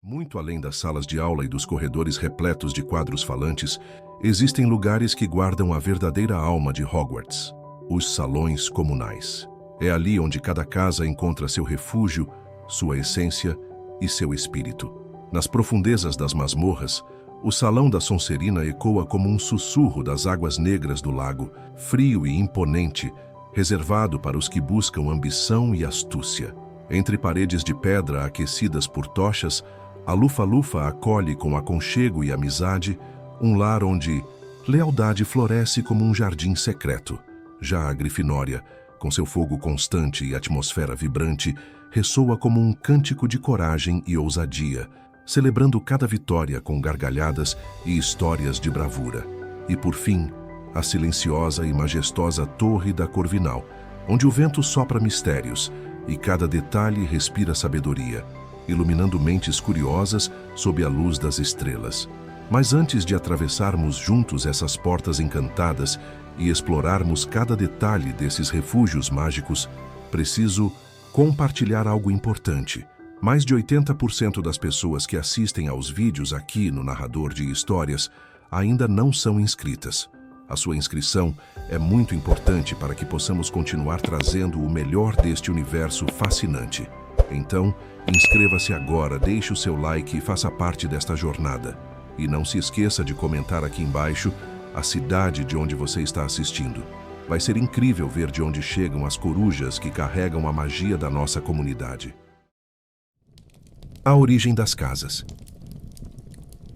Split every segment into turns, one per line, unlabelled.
Muito além das salas de aula e dos corredores repletos de quadros falantes, existem lugares que guardam a verdadeira alma de Hogwarts: os salões comunais. É ali onde cada casa encontra seu refúgio, sua essência e seu espírito. Nas profundezas das masmorras, o Salão da Sonserina ecoa como um sussurro das águas negras do lago, frio e imponente, reservado para os que buscam ambição e astúcia. Entre paredes de pedra aquecidas por tochas, a Lufa-Lufa acolhe com aconchego e amizade um lar onde lealdade floresce como um jardim secreto. Já a Grifinória, com seu fogo constante e atmosfera vibrante, ressoa como um cântico de coragem e ousadia, celebrando cada vitória com gargalhadas e histórias de bravura. E por fim, a silenciosa e majestosa Torre da Corvinal, onde o vento sopra mistérios e cada detalhe respira sabedoria, iluminando mentes curiosas sob a luz das estrelas. Mas antes de atravessarmos juntos essas portas encantadas e explorarmos cada detalhe desses refúgios mágicos, preciso compartilhar algo importante. Mais de 80% das pessoas que assistem aos vídeos aqui no Narrador de Histórias ainda não são inscritas. A sua inscrição é muito importante para que possamos continuar trazendo o melhor deste universo fascinante. Então, inscreva-se agora, deixe o seu like e faça parte desta jornada. E não se esqueça de comentar aqui embaixo a cidade de onde você está assistindo. Vai ser incrível ver de onde chegam as corujas que carregam a magia da nossa comunidade. A origem das casas.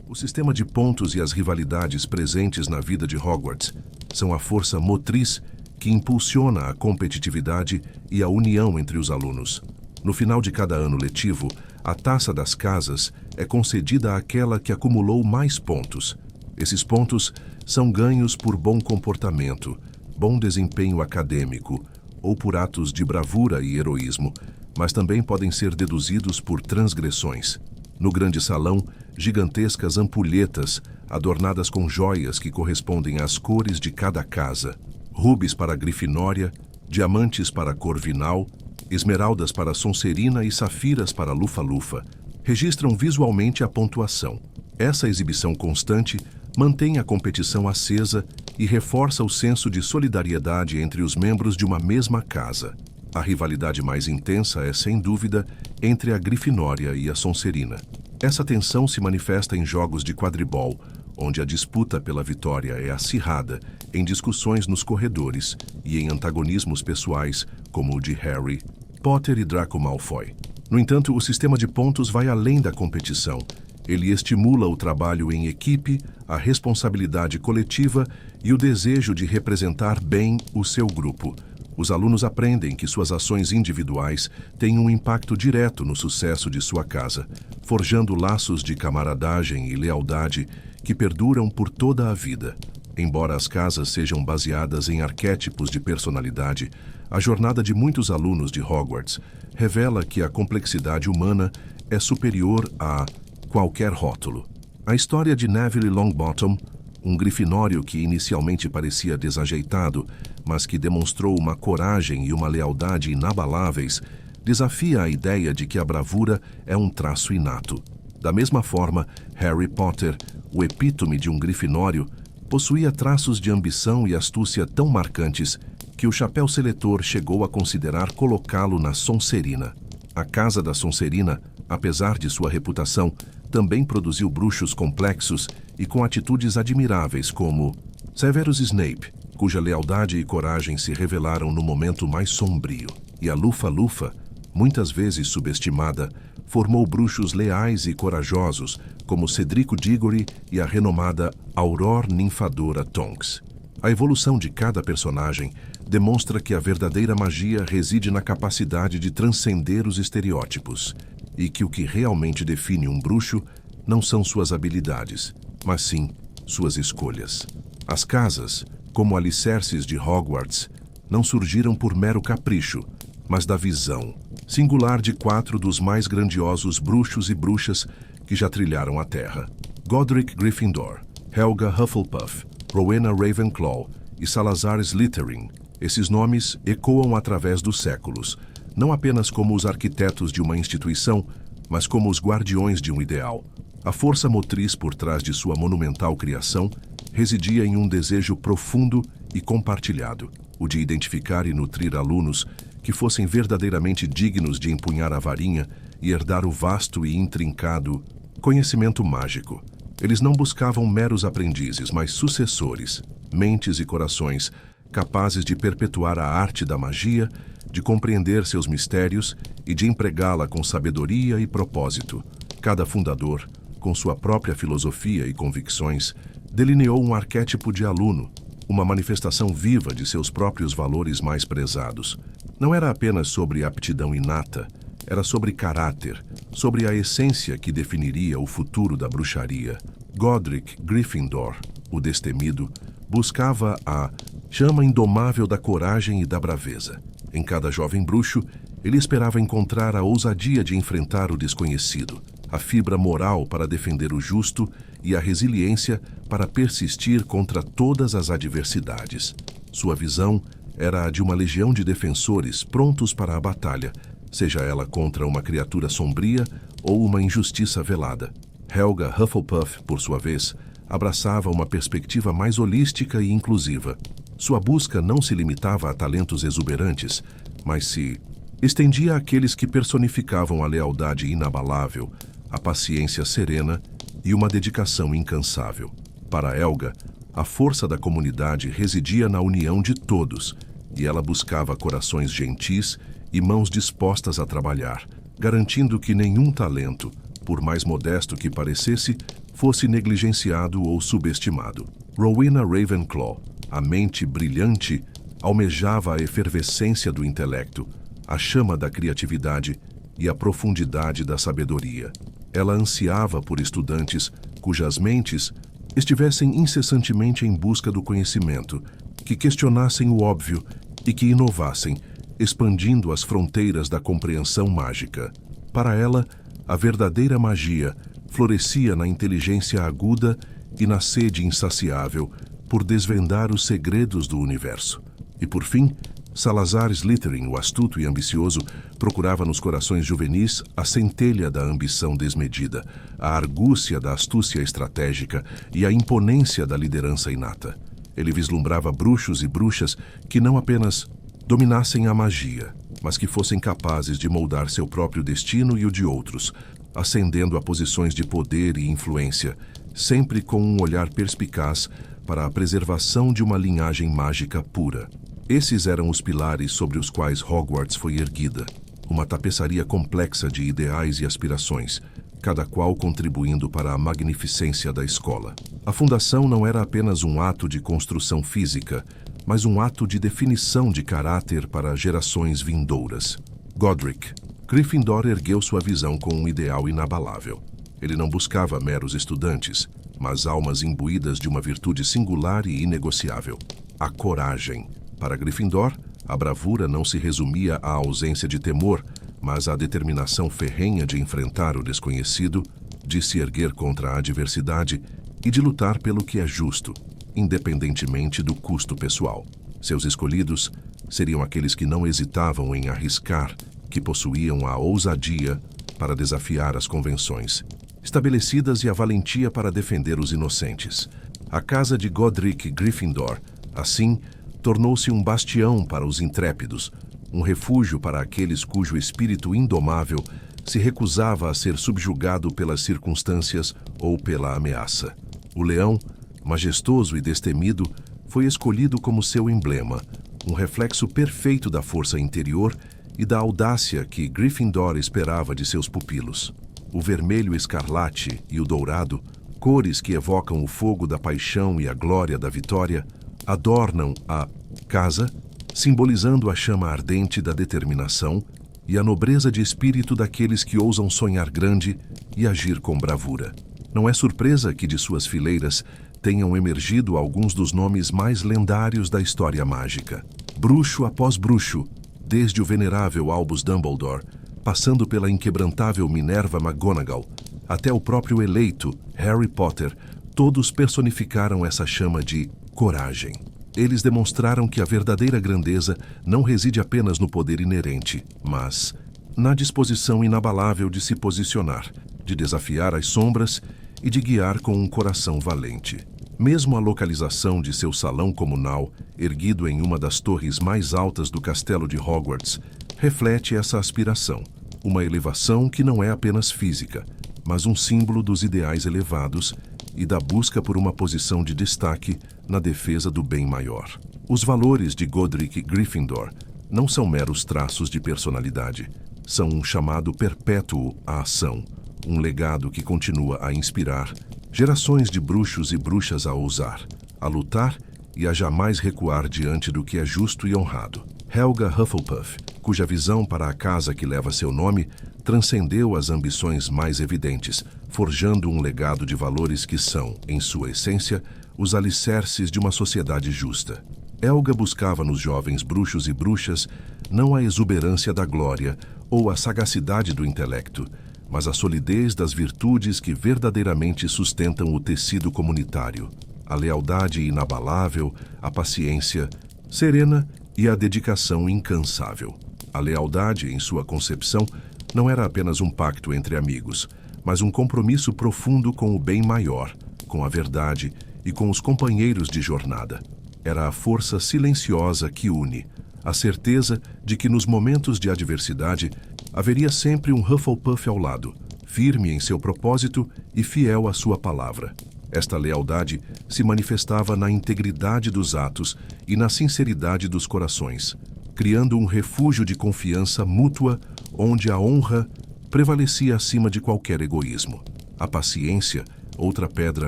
O sistema de pontos e as rivalidades presentes na vida de Hogwarts são a força motriz que impulsiona a competitividade e a união entre os alunos. No final de cada ano letivo, a taça das casas é concedida àquela que acumulou mais pontos. Esses pontos são ganhos por bom comportamento, bom desempenho acadêmico ou por atos de bravura e heroísmo, mas também podem ser deduzidos por transgressões. No grande salão, gigantescas ampulhetas adornadas com joias que correspondem às cores de cada casa. Rubis para a Grifinória, diamantes para a Corvinal, esmeraldas para a Sonserina e safiras para a Lufa-Lufa, registram visualmente a pontuação. Essa exibição constante mantém a competição acesa e reforça o senso de solidariedade entre os membros de uma mesma casa. A rivalidade mais intensa é, sem dúvida, entre a Grifinória e a Sonserina. Essa tensão se manifesta em jogos de quadribol, onde a disputa pela vitória é acirrada, em discussões nos corredores e em antagonismos pessoais, como o de Harry, Potter e Draco Malfoy. No entanto, o sistema de pontos vai além da competição. Ele estimula o trabalho em equipe, a responsabilidade coletiva e o desejo de representar bem o seu grupo. Os alunos aprendem que suas ações individuais têm um impacto direto no sucesso de sua casa, forjando laços de camaradagem e lealdade que perduram por toda a vida. Embora as casas sejam baseadas em arquétipos de personalidade, a jornada de muitos alunos de Hogwarts revela que a complexidade humana é superior a qualquer rótulo. A história de Neville Longbottom, um grifinório que inicialmente parecia desajeitado, mas que demonstrou uma coragem e uma lealdade inabaláveis, desafia a ideia de que a bravura é um traço inato. Da mesma forma, Harry Potter, o epítome de um grifinório, possuía traços de ambição e astúcia tão marcantes que o chapéu seletor chegou a considerar colocá-lo na Sonserina. A Casa da Sonserina, apesar de sua reputação, também produziu bruxos complexos e com atitudes admiráveis como Severus Snape, cuja lealdade e coragem se revelaram no momento mais sombrio. E a Lufa-Lufa, muitas vezes subestimada, formou bruxos leais e corajosos como Cedrico Diggory e a renomada Auror Ninfadora Tonks. A evolução de cada personagem demonstra que a verdadeira magia reside na capacidade de transcender os estereótipos e que o que realmente define um bruxo não são suas habilidades, mas sim suas escolhas. As casas, como alicerces de Hogwarts, não surgiram por mero capricho, mas da visão singular de 4 dos mais grandiosos bruxos e bruxas que já trilharam a Terra: Godric Gryffindor, Helga Hufflepuff, Rowena Ravenclaw e Salazar Slytherin. Esses nomes ecoam através dos séculos, não apenas como os arquitetos de uma instituição, mas como os guardiões de um ideal. A força motriz por trás de sua monumental criação residia em um desejo profundo e compartilhado, o de identificar e nutrir alunos que fossem verdadeiramente dignos de empunhar a varinha e herdar o vasto e intrincado conhecimento mágico. Eles não buscavam meros aprendizes, mas sucessores, mentes e corações capazes de perpetuar a arte da magia, de compreender seus mistérios e de empregá-la com sabedoria e propósito. Cada fundador, com sua própria filosofia e convicções, delineou um arquétipo de aluno, uma manifestação viva de seus próprios valores mais prezados. Não era apenas sobre aptidão inata, era sobre caráter, sobre a essência que definiria o futuro da bruxaria. Godric Gryffindor, o destemido, buscava a chama indomável da coragem e da braveza. Em cada jovem bruxo, ele esperava encontrar a ousadia de enfrentar o desconhecido, a fibra moral para defender o justo e a resiliência para persistir contra todas as adversidades. Sua visão era a de uma legião de defensores prontos para a batalha, seja ela contra uma criatura sombria ou uma injustiça velada. Helga Hufflepuff, por sua vez, abraçava uma perspectiva mais holística e inclusiva. Sua busca não se limitava a talentos exuberantes, mas se estendia àqueles que personificavam a lealdade inabalável, a paciência serena e uma dedicação incansável. Para Helga, a força da comunidade residia na união de todos, e ela buscava corações gentis e mãos dispostas a trabalhar, garantindo que nenhum talento, por mais modesto que parecesse, fosse negligenciado ou subestimado. Rowena Ravenclaw, a mente brilhante, almejava a efervescência do intelecto, a chama da criatividade e a profundidade da sabedoria. Ela ansiava por estudantes cujas mentes estivessem incessantemente em busca do conhecimento, que questionassem o óbvio e que inovassem, expandindo as fronteiras da compreensão mágica. Para ela, a verdadeira magia florescia na inteligência aguda e na sede insaciável por desvendar os segredos do universo. E por fim, Salazar Slytherin, o astuto e ambicioso, procurava nos corações juvenis a centelha da ambição desmedida, a argúcia da astúcia estratégica e a imponência da liderança inata. Ele vislumbrava bruxos e bruxas que não apenas dominassem a magia, mas que fossem capazes de moldar seu próprio destino e o de outros, ascendendo a posições de poder e influência, sempre com um olhar perspicaz para a preservação de uma linhagem mágica pura. Esses eram os pilares sobre os quais Hogwarts foi erguida, uma tapeçaria complexa de ideais e aspirações, cada qual contribuindo para a magnificência da escola. A fundação não era apenas um ato de construção física, mas um ato de definição de caráter para gerações vindouras. Godric Gryffindor ergueu sua visão com um ideal inabalável. Ele não buscava meros estudantes, mas almas imbuídas de uma virtude singular e inegociável: a coragem. Para Gryffindor, a bravura não se resumia à ausência de temor, mas à determinação ferrenha de enfrentar o desconhecido, de se erguer contra a adversidade e de lutar pelo que é justo, independentemente do custo pessoal. Seus escolhidos seriam aqueles que não hesitavam em arriscar, que possuíam a ousadia para desafiar as convenções estabelecidas e a valentia para defender os inocentes. A casa de Godric Gryffindor, assim, tornou-se um bastião para os intrépidos, um refúgio para aqueles cujo espírito indomável se recusava a ser subjugado pelas circunstâncias ou pela ameaça. O leão, majestoso e destemido, foi escolhido como seu emblema, um reflexo perfeito da força interior e da audácia que Gryffindor esperava de seus pupilos. O vermelho escarlate e o dourado, cores que evocam o fogo da paixão e a glória da vitória, adornam a casa, simbolizando a chama ardente da determinação e a nobreza de espírito daqueles que ousam sonhar grande e agir com bravura. Não é surpresa que de suas fileiras tenham emergido alguns dos nomes mais lendários da história mágica. Bruxo após bruxo, desde o venerável Albus Dumbledore, passando pela inquebrantável Minerva McGonagall, até o próprio eleito Harry Potter, todos personificaram essa chama de coragem. Eles demonstraram que a verdadeira grandeza não reside apenas no poder inerente, mas na disposição inabalável de se posicionar, de desafiar as sombras e de guiar com um coração valente. Mesmo a localização de seu salão comunal, erguido em uma das torres mais altas do castelo de Hogwarts, reflete essa aspiração, uma elevação que não é apenas física, mas um símbolo dos ideais elevados e da busca por uma posição de destaque na defesa do bem maior. Os valores de Godric Gryffindor não são meros traços de personalidade, são um chamado perpétuo à ação, um legado que continua a inspirar gerações de bruxos e bruxas a ousar, a lutar e a jamais recuar diante do que é justo e honrado. Helga Hufflepuff, cuja visão para a casa que leva seu nome transcendeu as ambições mais evidentes, forjando um legado de valores que são, em sua essência, os alicerces de uma sociedade justa. Helga buscava nos jovens bruxos e bruxas não a exuberância da glória ou a sagacidade do intelecto, mas a solidez das virtudes que verdadeiramente sustentam o tecido comunitário, a lealdade inabalável, a paciência serena e a dedicação incansável. A lealdade, em sua concepção, não era apenas um pacto entre amigos, mas um compromisso profundo com o bem maior, com a verdade e com os companheiros de jornada. Era a força silenciosa que une, a certeza de que nos momentos de adversidade haveria sempre um Hufflepuff ao lado, firme em seu propósito e fiel à sua palavra. Esta lealdade se manifestava na integridade dos atos e na sinceridade dos corações, criando um refúgio de confiança mútua onde a honra prevalecia acima de qualquer egoísmo. A paciência, outra pedra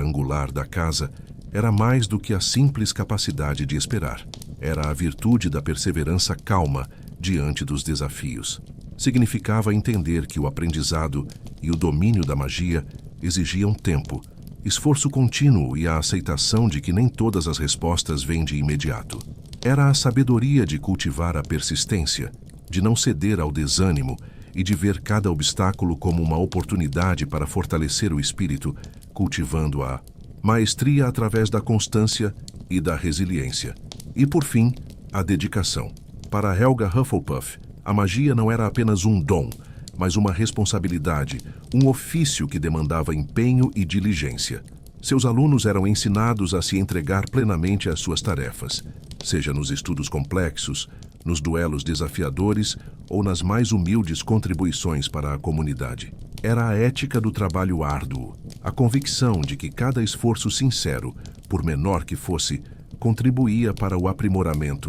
angular da casa, era mais do que a simples capacidade de esperar. Era a virtude da perseverança calma diante dos desafios. Significava entender que o aprendizado e o domínio da magia exigiam tempo, esforço contínuo e a aceitação de que nem todas as respostas vêm de imediato. Era a sabedoria de cultivar a persistência, de não ceder ao desânimo e de ver cada obstáculo como uma oportunidade para fortalecer o espírito, cultivando a maestria através da constância e da resiliência. E, por fim, a dedicação. Para Helga Hufflepuff, a magia não era apenas um dom, mas uma responsabilidade, um ofício que demandava empenho e diligência. Seus alunos eram ensinados a se entregar plenamente às suas tarefas, seja nos estudos complexos, nos duelos desafiadores ou nas mais humildes contribuições para a comunidade. Era a ética do trabalho árduo, a convicção de que cada esforço sincero, por menor que fosse, contribuía para o aprimoramento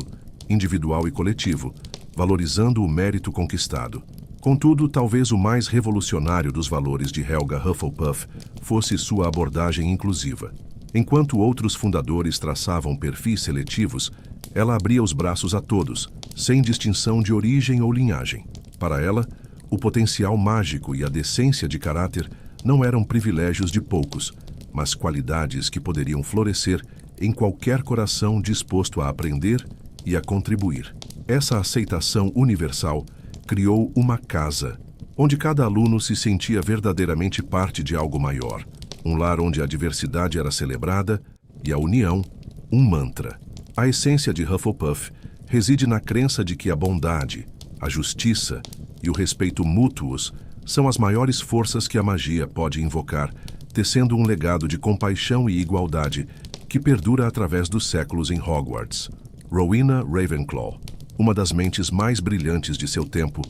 individual e coletivo, valorizando o mérito conquistado. Contudo, talvez o mais revolucionário dos valores de Helga Hufflepuff fosse sua abordagem inclusiva. Enquanto outros fundadores traçavam perfis seletivos, ela abria os braços a todos, sem distinção de origem ou linhagem. Para ela, o potencial mágico e a decência de caráter não eram privilégios de poucos, mas qualidades que poderiam florescer em qualquer coração disposto a aprender e a contribuir. Essa aceitação universal criou uma casa, onde cada aluno se sentia verdadeiramente parte de algo maior, um lar onde a diversidade era celebrada e a união, um mantra. A essência de Hufflepuff reside na crença de que a bondade, a justiça e o respeito mútuos são as maiores forças que a magia pode invocar, tecendo um legado de compaixão e igualdade que perdura através dos séculos em Hogwarts. Rowena Ravenclaw, uma das mentes mais brilhantes de seu tempo,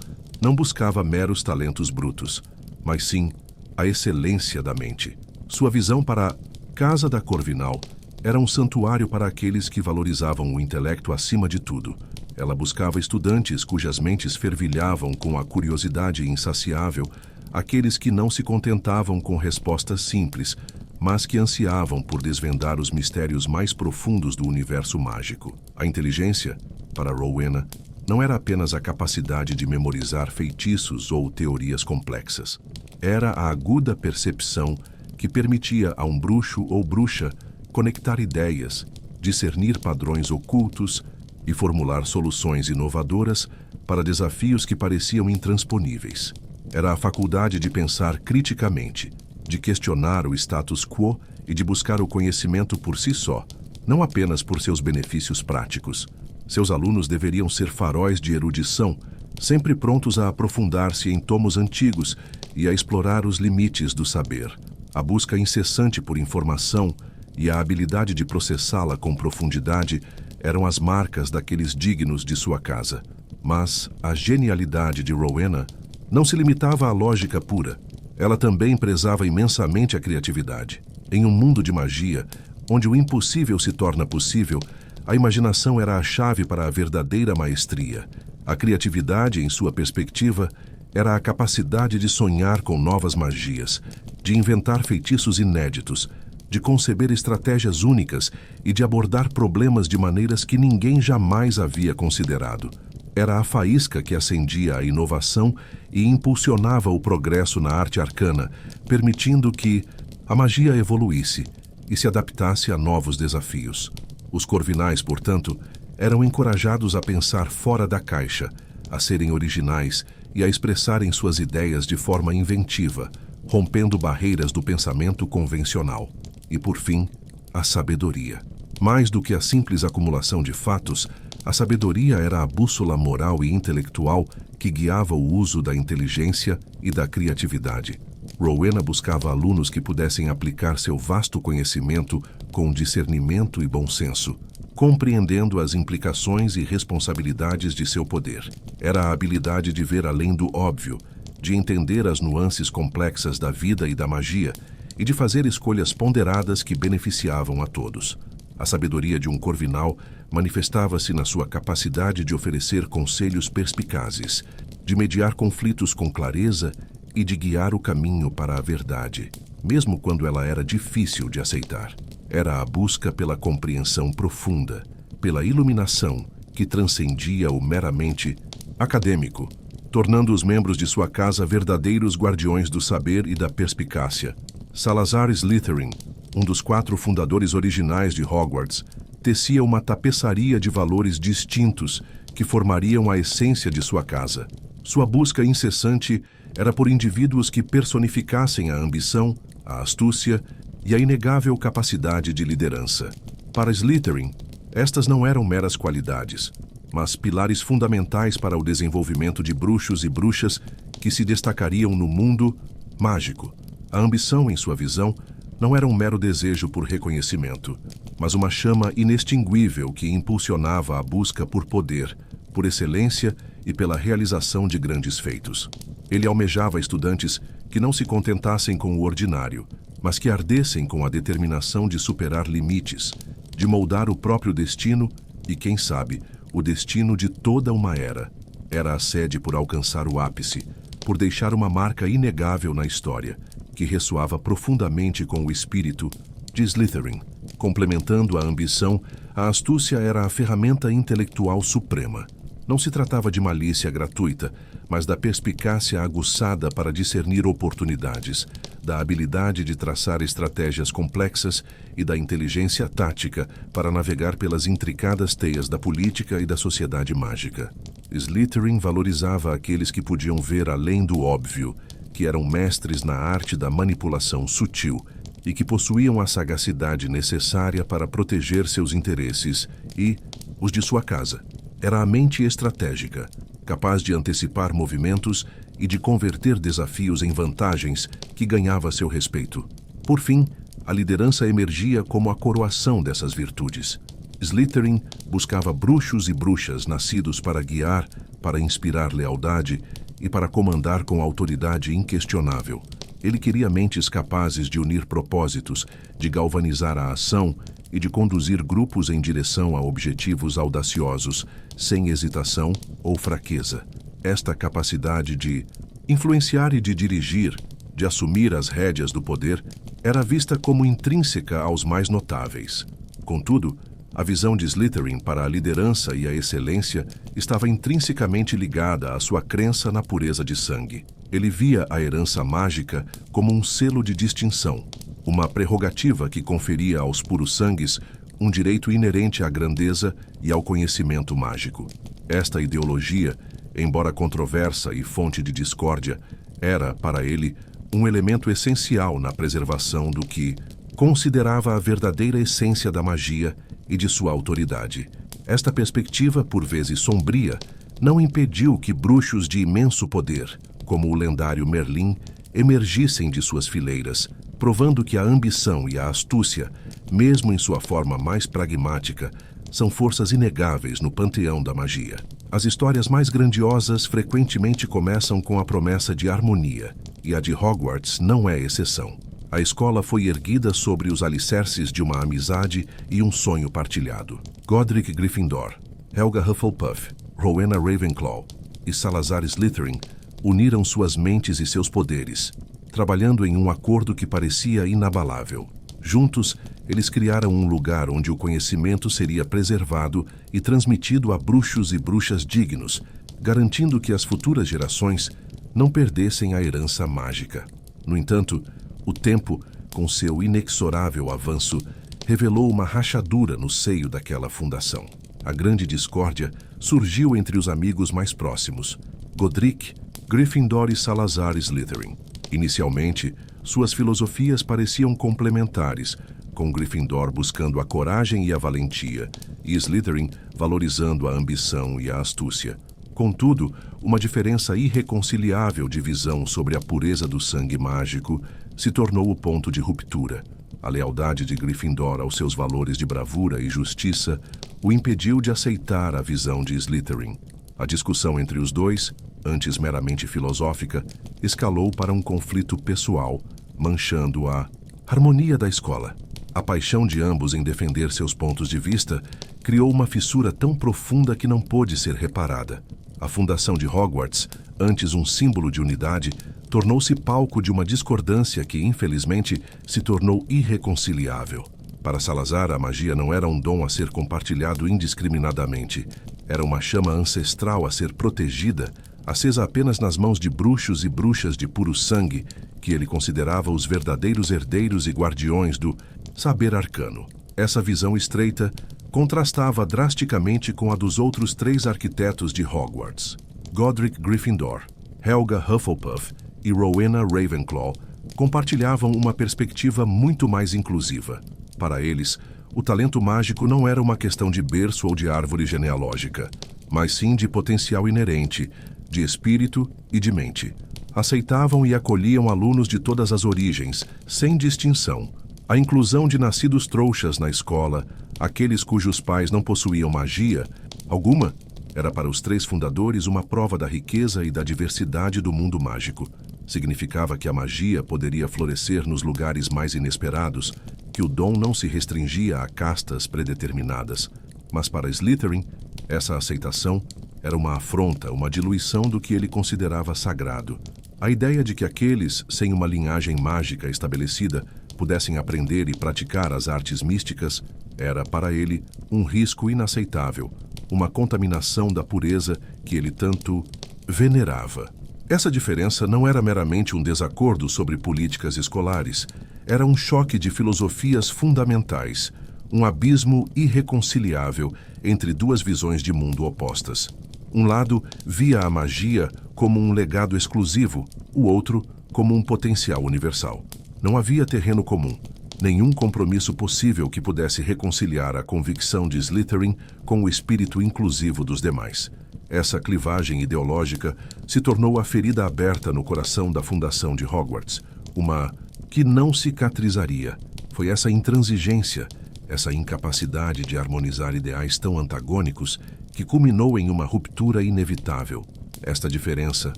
não buscava meros talentos brutos, mas sim a excelência da mente. Sua visão para a Casa da Corvinal era um santuário para aqueles que valorizavam o intelecto acima de tudo. Ela buscava estudantes cujas mentes fervilhavam com a curiosidade insaciável, aqueles que não se contentavam com respostas simples, mas que ansiavam por desvendar os mistérios mais profundos do universo mágico. A inteligência, para Rowena, não era apenas a capacidade de memorizar feitiços ou teorias complexas. Era a aguda percepção que permitia a um bruxo ou bruxa conectar ideias, discernir padrões ocultos e formular soluções inovadoras para desafios que pareciam intransponíveis. Era a faculdade de pensar criticamente, de questionar o status quo e de buscar o conhecimento por si só, não apenas por seus benefícios práticos. Seus alunos deveriam ser faróis de erudição, sempre prontos a aprofundar-se em tomos antigos e a explorar os limites do saber. A busca incessante por informação e a habilidade de processá-la com profundidade eram as marcas daqueles dignos de sua casa. Mas a genialidade de Rowena não se limitava à lógica pura. Ela também prezava imensamente a criatividade. Em um mundo de magia, onde o impossível se torna possível, a imaginação era a chave para a verdadeira maestria. A criatividade, em sua perspectiva, era a capacidade de sonhar com novas magias, de inventar feitiços inéditos, de conceber estratégias únicas e de abordar problemas de maneiras que ninguém jamais havia considerado. Era a faísca que acendia a inovação e impulsionava o progresso na arte arcana, permitindo que a magia evoluísse e se adaptasse a novos desafios. Os corvinais, portanto, eram encorajados a pensar fora da caixa, a serem originais e a expressarem suas ideias de forma inventiva, rompendo barreiras do pensamento convencional. E, por fim, a sabedoria. Mais do que a simples acumulação de fatos, a sabedoria era a bússola moral e intelectual que guiava o uso da inteligência e da criatividade. Rowena buscava alunos que pudessem aplicar seu vasto conhecimento com discernimento e bom senso, compreendendo as implicações e responsabilidades de seu poder. Era a habilidade de ver além do óbvio, de entender as nuances complexas da vida e da magia, e de fazer escolhas ponderadas que beneficiavam a todos. A sabedoria de um corvinal manifestava-se na sua capacidade de oferecer conselhos perspicazes, de mediar conflitos com clareza e de guiar o caminho para a verdade, mesmo quando ela era difícil de aceitar. Era a busca pela compreensão profunda, pela iluminação que transcendia o meramente acadêmico, tornando os membros de sua casa verdadeiros guardiões do saber e da perspicácia. Salazar Slytherin, um dos 4 fundadores originais de Hogwarts, tecia uma tapeçaria de valores distintos que formariam a essência de sua casa. Sua busca incessante era por indivíduos que personificassem a ambição, a astúcia e a inegável capacidade de liderança. Para Slytherin, estas não eram meras qualidades, mas pilares fundamentais para o desenvolvimento de bruxos e bruxas que se destacariam no mundo mágico. A ambição, em sua visão, não era um mero desejo por reconhecimento, mas uma chama inextinguível que impulsionava a busca por poder, por excelência e pela realização de grandes feitos. Ele almejava estudantes que não se contentassem com o ordinário, mas que ardessem com a determinação de superar limites, de moldar o próprio destino e, quem sabe, o destino de toda uma era. Era a sede por alcançar o ápice, por deixar uma marca inegável na história, que ressoava profundamente com o espírito de Slytherin. Complementando a ambição, a astúcia era a ferramenta intelectual suprema. Não se tratava de malícia gratuita, mas da perspicácia aguçada para discernir oportunidades, da habilidade de traçar estratégias complexas e da inteligência tática para navegar pelas intricadas teias da política e da sociedade mágica. Slytherin valorizava aqueles que podiam ver além do óbvio, que eram mestres na arte da manipulação sutil e que possuíam a sagacidade necessária para proteger seus interesses e os de sua casa. Era a mente estratégica, capaz de antecipar movimentos e de converter desafios em vantagens, que ganhava seu respeito. Por fim, a liderança emergia como a coroação dessas virtudes. Slytherin buscava bruxos e bruxas nascidos para guiar, para inspirar lealdade e para comandar com autoridade inquestionável. Ele queria mentes capazes de unir propósitos, de galvanizar a ação e de conduzir grupos em direção a objetivos audaciosos, sem hesitação ou fraqueza. Esta capacidade de influenciar e de dirigir, de assumir as rédeas do poder, era vista como intrínseca aos mais notáveis. Contudo, a visão de Slytherin para a liderança e a excelência estava intrinsecamente ligada à sua crença na pureza de sangue. Ele via a herança mágica como um selo de distinção, uma prerrogativa que conferia aos puros sangues um direito inerente à grandeza e ao conhecimento mágico. Esta ideologia, embora controversa e fonte de discórdia, era, para ele, um elemento essencial na preservação do que considerava a verdadeira essência da magia e de sua autoridade. Esta perspectiva, por vezes sombria, não impediu que bruxos de imenso poder, como o lendário Merlin, emergissem de suas fileiras, provando que a ambição e a astúcia, mesmo em sua forma mais pragmática, são forças inegáveis no panteão da magia. As histórias mais grandiosas frequentemente começam com a promessa de harmonia, e a de Hogwarts não é exceção. A escola foi erguida sobre os alicerces de uma amizade e um sonho partilhado. Godric Gryffindor, Helga Hufflepuff, Rowena Ravenclaw e Salazar Slytherin uniram suas mentes e seus poderes, trabalhando em um acordo que parecia inabalável. Juntos, eles criaram um lugar onde o conhecimento seria preservado e transmitido a bruxos e bruxas dignos, garantindo que as futuras gerações não perdessem a herança mágica. No entanto, o tempo, com seu inexorável avanço, revelou uma rachadura no seio daquela fundação. A grande discórdia surgiu entre os amigos mais próximos, Godric, Gryffindor e Salazar Slytherin. Inicialmente, suas filosofias pareciam complementares, com Gryffindor buscando a coragem e a valentia, e Slytherin valorizando a ambição e a astúcia. Contudo, uma diferença irreconciliável de visão sobre a pureza do sangue mágico se tornou o ponto de ruptura. A lealdade de Gryffindor aos seus valores de bravura e justiça o impediu de aceitar a visão de Slytherin. A discussão entre os dois, antes meramente filosófica, escalou para um conflito pessoal, manchando a harmonia da escola. A paixão de ambos em defender seus pontos de vista criou uma fissura tão profunda que não pôde ser reparada. A fundação de Hogwarts, antes um símbolo de unidade, tornou-se palco de uma discordância que, infelizmente, se tornou irreconciliável. Para Salazar, a magia não era um dom a ser compartilhado indiscriminadamente. Era uma chama ancestral a ser protegida, acesa apenas nas mãos de bruxos e bruxas de puro sangue, que ele considerava os verdadeiros herdeiros e guardiões do saber arcano. Essa visão estreita contrastava drasticamente com a dos outros 3 arquitetos de Hogwarts. Godric Gryffindor, Helga Hufflepuff e Rowena Ravenclaw compartilhavam uma perspectiva muito mais inclusiva. Para eles, o talento mágico não era uma questão de berço ou de árvore genealógica, mas sim de potencial inerente, de espírito e de mente. Aceitavam e acolhiam alunos de todas as origens, sem distinção. A inclusão de nascidos trouxas na escola, aqueles cujos pais não possuíam magia alguma, era para os 3 fundadores uma prova da riqueza e da diversidade do mundo mágico. Significava que a magia poderia florescer nos lugares mais inesperados, que o dom não se restringia a castas predeterminadas. Mas para Slytherin, essa aceitação era uma afronta, uma diluição do que ele considerava sagrado. A ideia de que aqueles, sem uma linhagem mágica estabelecida, pudessem aprender e praticar as artes místicas, era, para ele, um risco inaceitável, uma contaminação da pureza que ele tanto venerava. Essa diferença não era meramente um desacordo sobre políticas escolares, era um choque de filosofias fundamentais, um abismo irreconciliável entre 2 visões de mundo opostas. Um lado via a magia como um legado exclusivo, o outro como um potencial universal. Não havia terreno comum, nenhum compromisso possível que pudesse reconciliar a convicção de Slytherin com o espírito inclusivo dos demais. Essa clivagem ideológica se tornou a ferida aberta no coração da fundação de Hogwarts, uma que não cicatrizaria. Foi essa intransigência, essa incapacidade de harmonizar ideais tão antagônicos que culminou em uma ruptura inevitável. Esta diferença,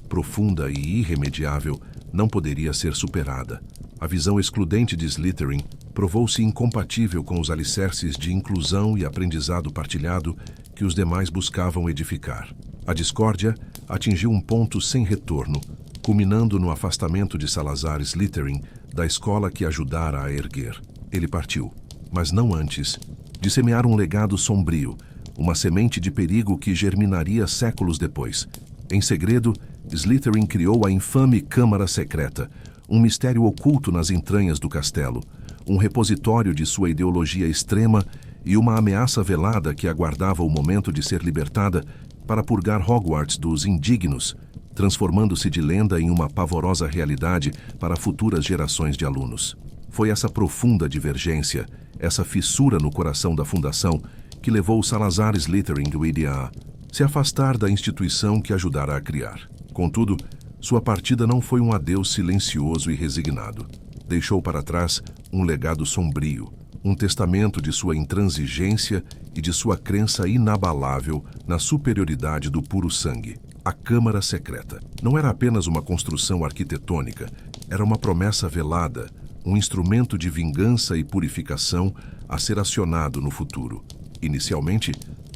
profunda e irremediável, não poderia ser superada. A visão excludente de Slytherin provou-se incompatível com os alicerces de inclusão e aprendizado partilhado que os demais buscavam edificar. A discórdia atingiu um ponto sem retorno, culminando no afastamento de Salazar Slytherin da escola que ajudara a erguer. Ele partiu, mas não antes de semear um legado sombrio, uma semente de perigo que germinaria séculos depois. Em segredo, Slytherin criou a infame Câmara Secreta, um mistério oculto nas entranhas do castelo, um repositório de sua ideologia extrema e uma ameaça velada que aguardava o momento de ser libertada para purgar Hogwarts dos indignos, transformando-se de lenda em uma pavorosa realidade para futuras gerações de alunos. Foi essa profunda divergência, essa fissura no coração da fundação, que levou Salazar Slytherin a se afastar da instituição que ajudara a criar. Contudo, sua partida não foi um adeus silencioso e resignado. Deixou para trás um legado sombrio, um testamento de sua intransigência e de sua crença inabalável na superioridade do puro sangue. A Câmara Secreta não era apenas uma construção arquitetônica, era uma promessa velada, um instrumento de vingança e purificação a ser acionado no futuro. Inicialmente,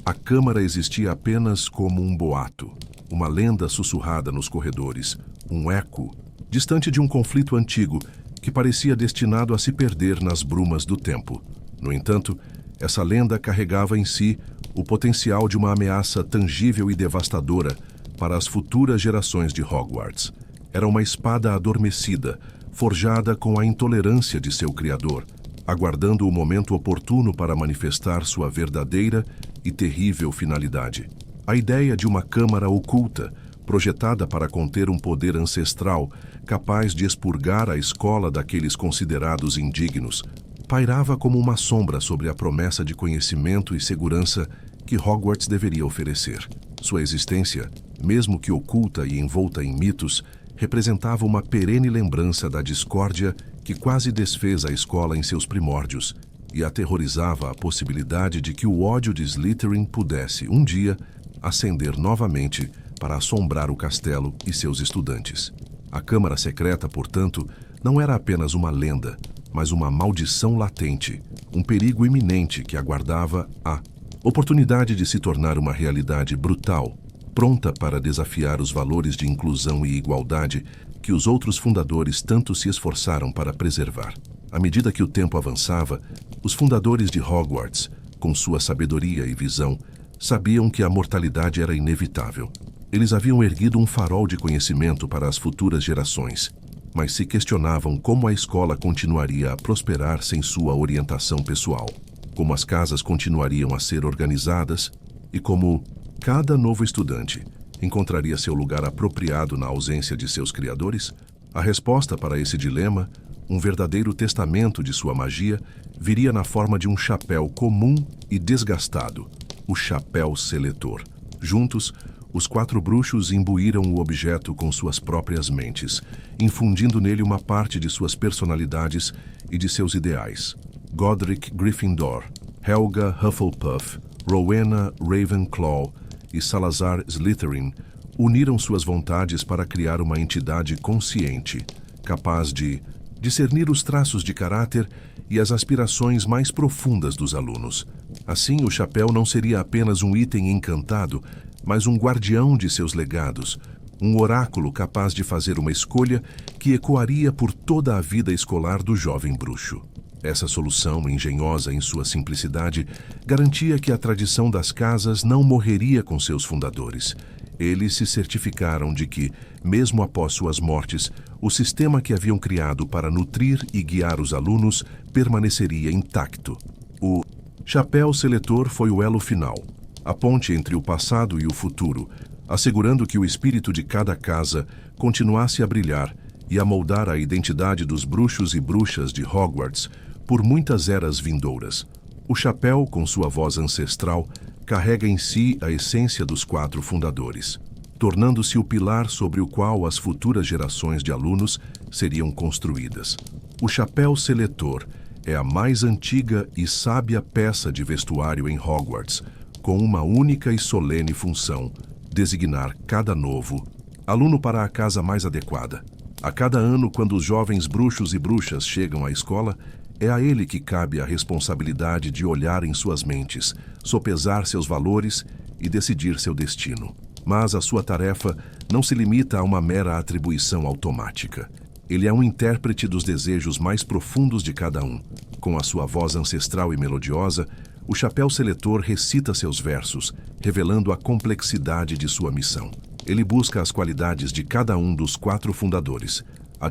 a Câmara existia apenas como um boato, uma lenda sussurrada nos corredores, um eco, distante de um conflito antigo que parecia destinado a se perder nas brumas do tempo. No entanto, essa lenda carregava em si o potencial de uma ameaça tangível e devastadora para as futuras gerações de Hogwarts. Era uma espada adormecida, forjada com a intolerância de seu criador, aguardando o momento oportuno para manifestar sua verdadeira e terrível finalidade. A ideia de uma câmara oculta, projetada para conter um poder ancestral capaz de expurgar a escola daqueles considerados indignos, pairava como uma sombra sobre a promessa de conhecimento e segurança que Hogwarts deveria oferecer. Sua existência, mesmo que oculta e envolta em mitos, representava uma perene lembrança da discórdia que quase desfez a escola em seus primórdios e aterrorizava a possibilidade de que o ódio de Slytherin pudesse, um dia, ascender novamente para assombrar o castelo e seus estudantes. A Câmara Secreta, portanto, não era apenas uma lenda, mas uma maldição latente, um perigo iminente que aguardava a oportunidade de se tornar uma realidade brutal, pronta para desafiar os valores de inclusão e igualdade que os outros fundadores tanto se esforçaram para preservar. À medida que o tempo avançava, os fundadores de Hogwarts, com sua sabedoria e visão, sabiam que a mortalidade era inevitável. Eles haviam erguido um farol de conhecimento para as futuras gerações, mas se questionavam como a escola continuaria a prosperar sem sua orientação pessoal, como as casas continuariam a ser organizadas e como cada novo estudante encontraria seu lugar apropriado na ausência de seus criadores. A resposta para esse dilema, um verdadeiro testamento de sua magia, viria na forma de um chapéu comum e desgastado, o Chapéu Seletor. Juntos, os 4 bruxos imbuíram o objeto com suas próprias mentes, infundindo nele uma parte de suas personalidades e de seus ideais. Godric Gryffindor, Helga Hufflepuff, Rowena Ravenclaw e Salazar Slytherin uniram suas vontades para criar uma entidade consciente, capaz de discernir os traços de caráter e as aspirações mais profundas dos alunos. Assim, o chapéu não seria apenas um item encantado, mas um guardião de seus legados, um oráculo capaz de fazer uma escolha que ecoaria por toda a vida escolar do jovem bruxo. Essa solução, engenhosa em sua simplicidade, garantia que a tradição das casas não morreria com seus fundadores. Eles se certificaram de que, mesmo após suas mortes, o sistema que haviam criado para nutrir e guiar os alunos permaneceria intacto. O Chapéu Seletor foi o elo final, a ponte entre o passado e o futuro, assegurando que o espírito de cada casa continuasse a brilhar e a moldar a identidade dos bruxos e bruxas de Hogwarts por muitas eras vindouras. O chapéu, com sua voz ancestral, carrega em si a essência dos 4 fundadores, tornando-se o pilar sobre o qual as futuras gerações de alunos seriam construídas. O Chapéu Seletor é a mais antiga e sábia peça de vestuário em Hogwarts, com uma única e solene função: designar cada novo aluno para a casa mais adequada. A cada ano, quando os jovens bruxos e bruxas chegam à escola, é a ele que cabe a responsabilidade de olhar em suas mentes, sopesar seus valores e decidir seu destino. Mas a sua tarefa não se limita a uma mera atribuição automática. Ele é um intérprete dos desejos mais profundos de cada um. Com a sua voz ancestral e melodiosa, o Chapéu Seletor recita seus versos, revelando a complexidade de sua missão. Ele busca as qualidades de cada um dos 4 fundadores: a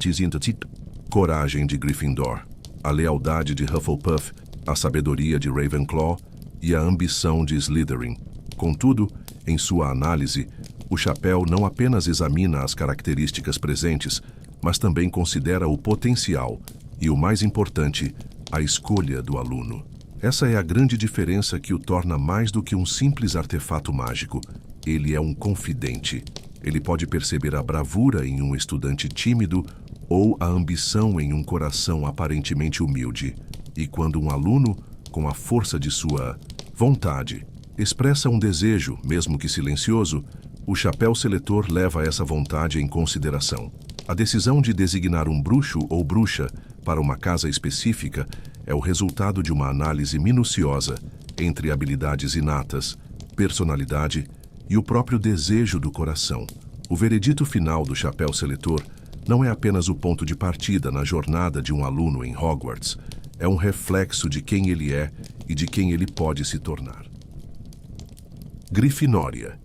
coragem de Gryffindor, a lealdade de Hufflepuff, a sabedoria de Ravenclaw e a ambição de Slytherin. Contudo, em sua análise, o chapéu não apenas examina as características presentes, mas também considera o potencial e, o mais importante, a escolha do aluno. Essa é a grande diferença que o torna mais do que um simples artefato mágico. Ele é um confidente. Ele pode perceber a bravura em um estudante tímido ou a ambição em um coração aparentemente humilde. E quando um aluno, com a força de sua vontade, expressa um desejo, mesmo que silencioso, o chapéu seletor leva essa vontade em consideração. A decisão de designar um bruxo ou bruxa para uma casa específica é o resultado de uma análise minuciosa entre habilidades inatas, personalidade e o próprio desejo do coração. O veredito final do chapéu seletor não é apenas o ponto de partida na jornada de um aluno em Hogwarts, é um reflexo de quem ele é e de quem ele pode se tornar. Grifinória.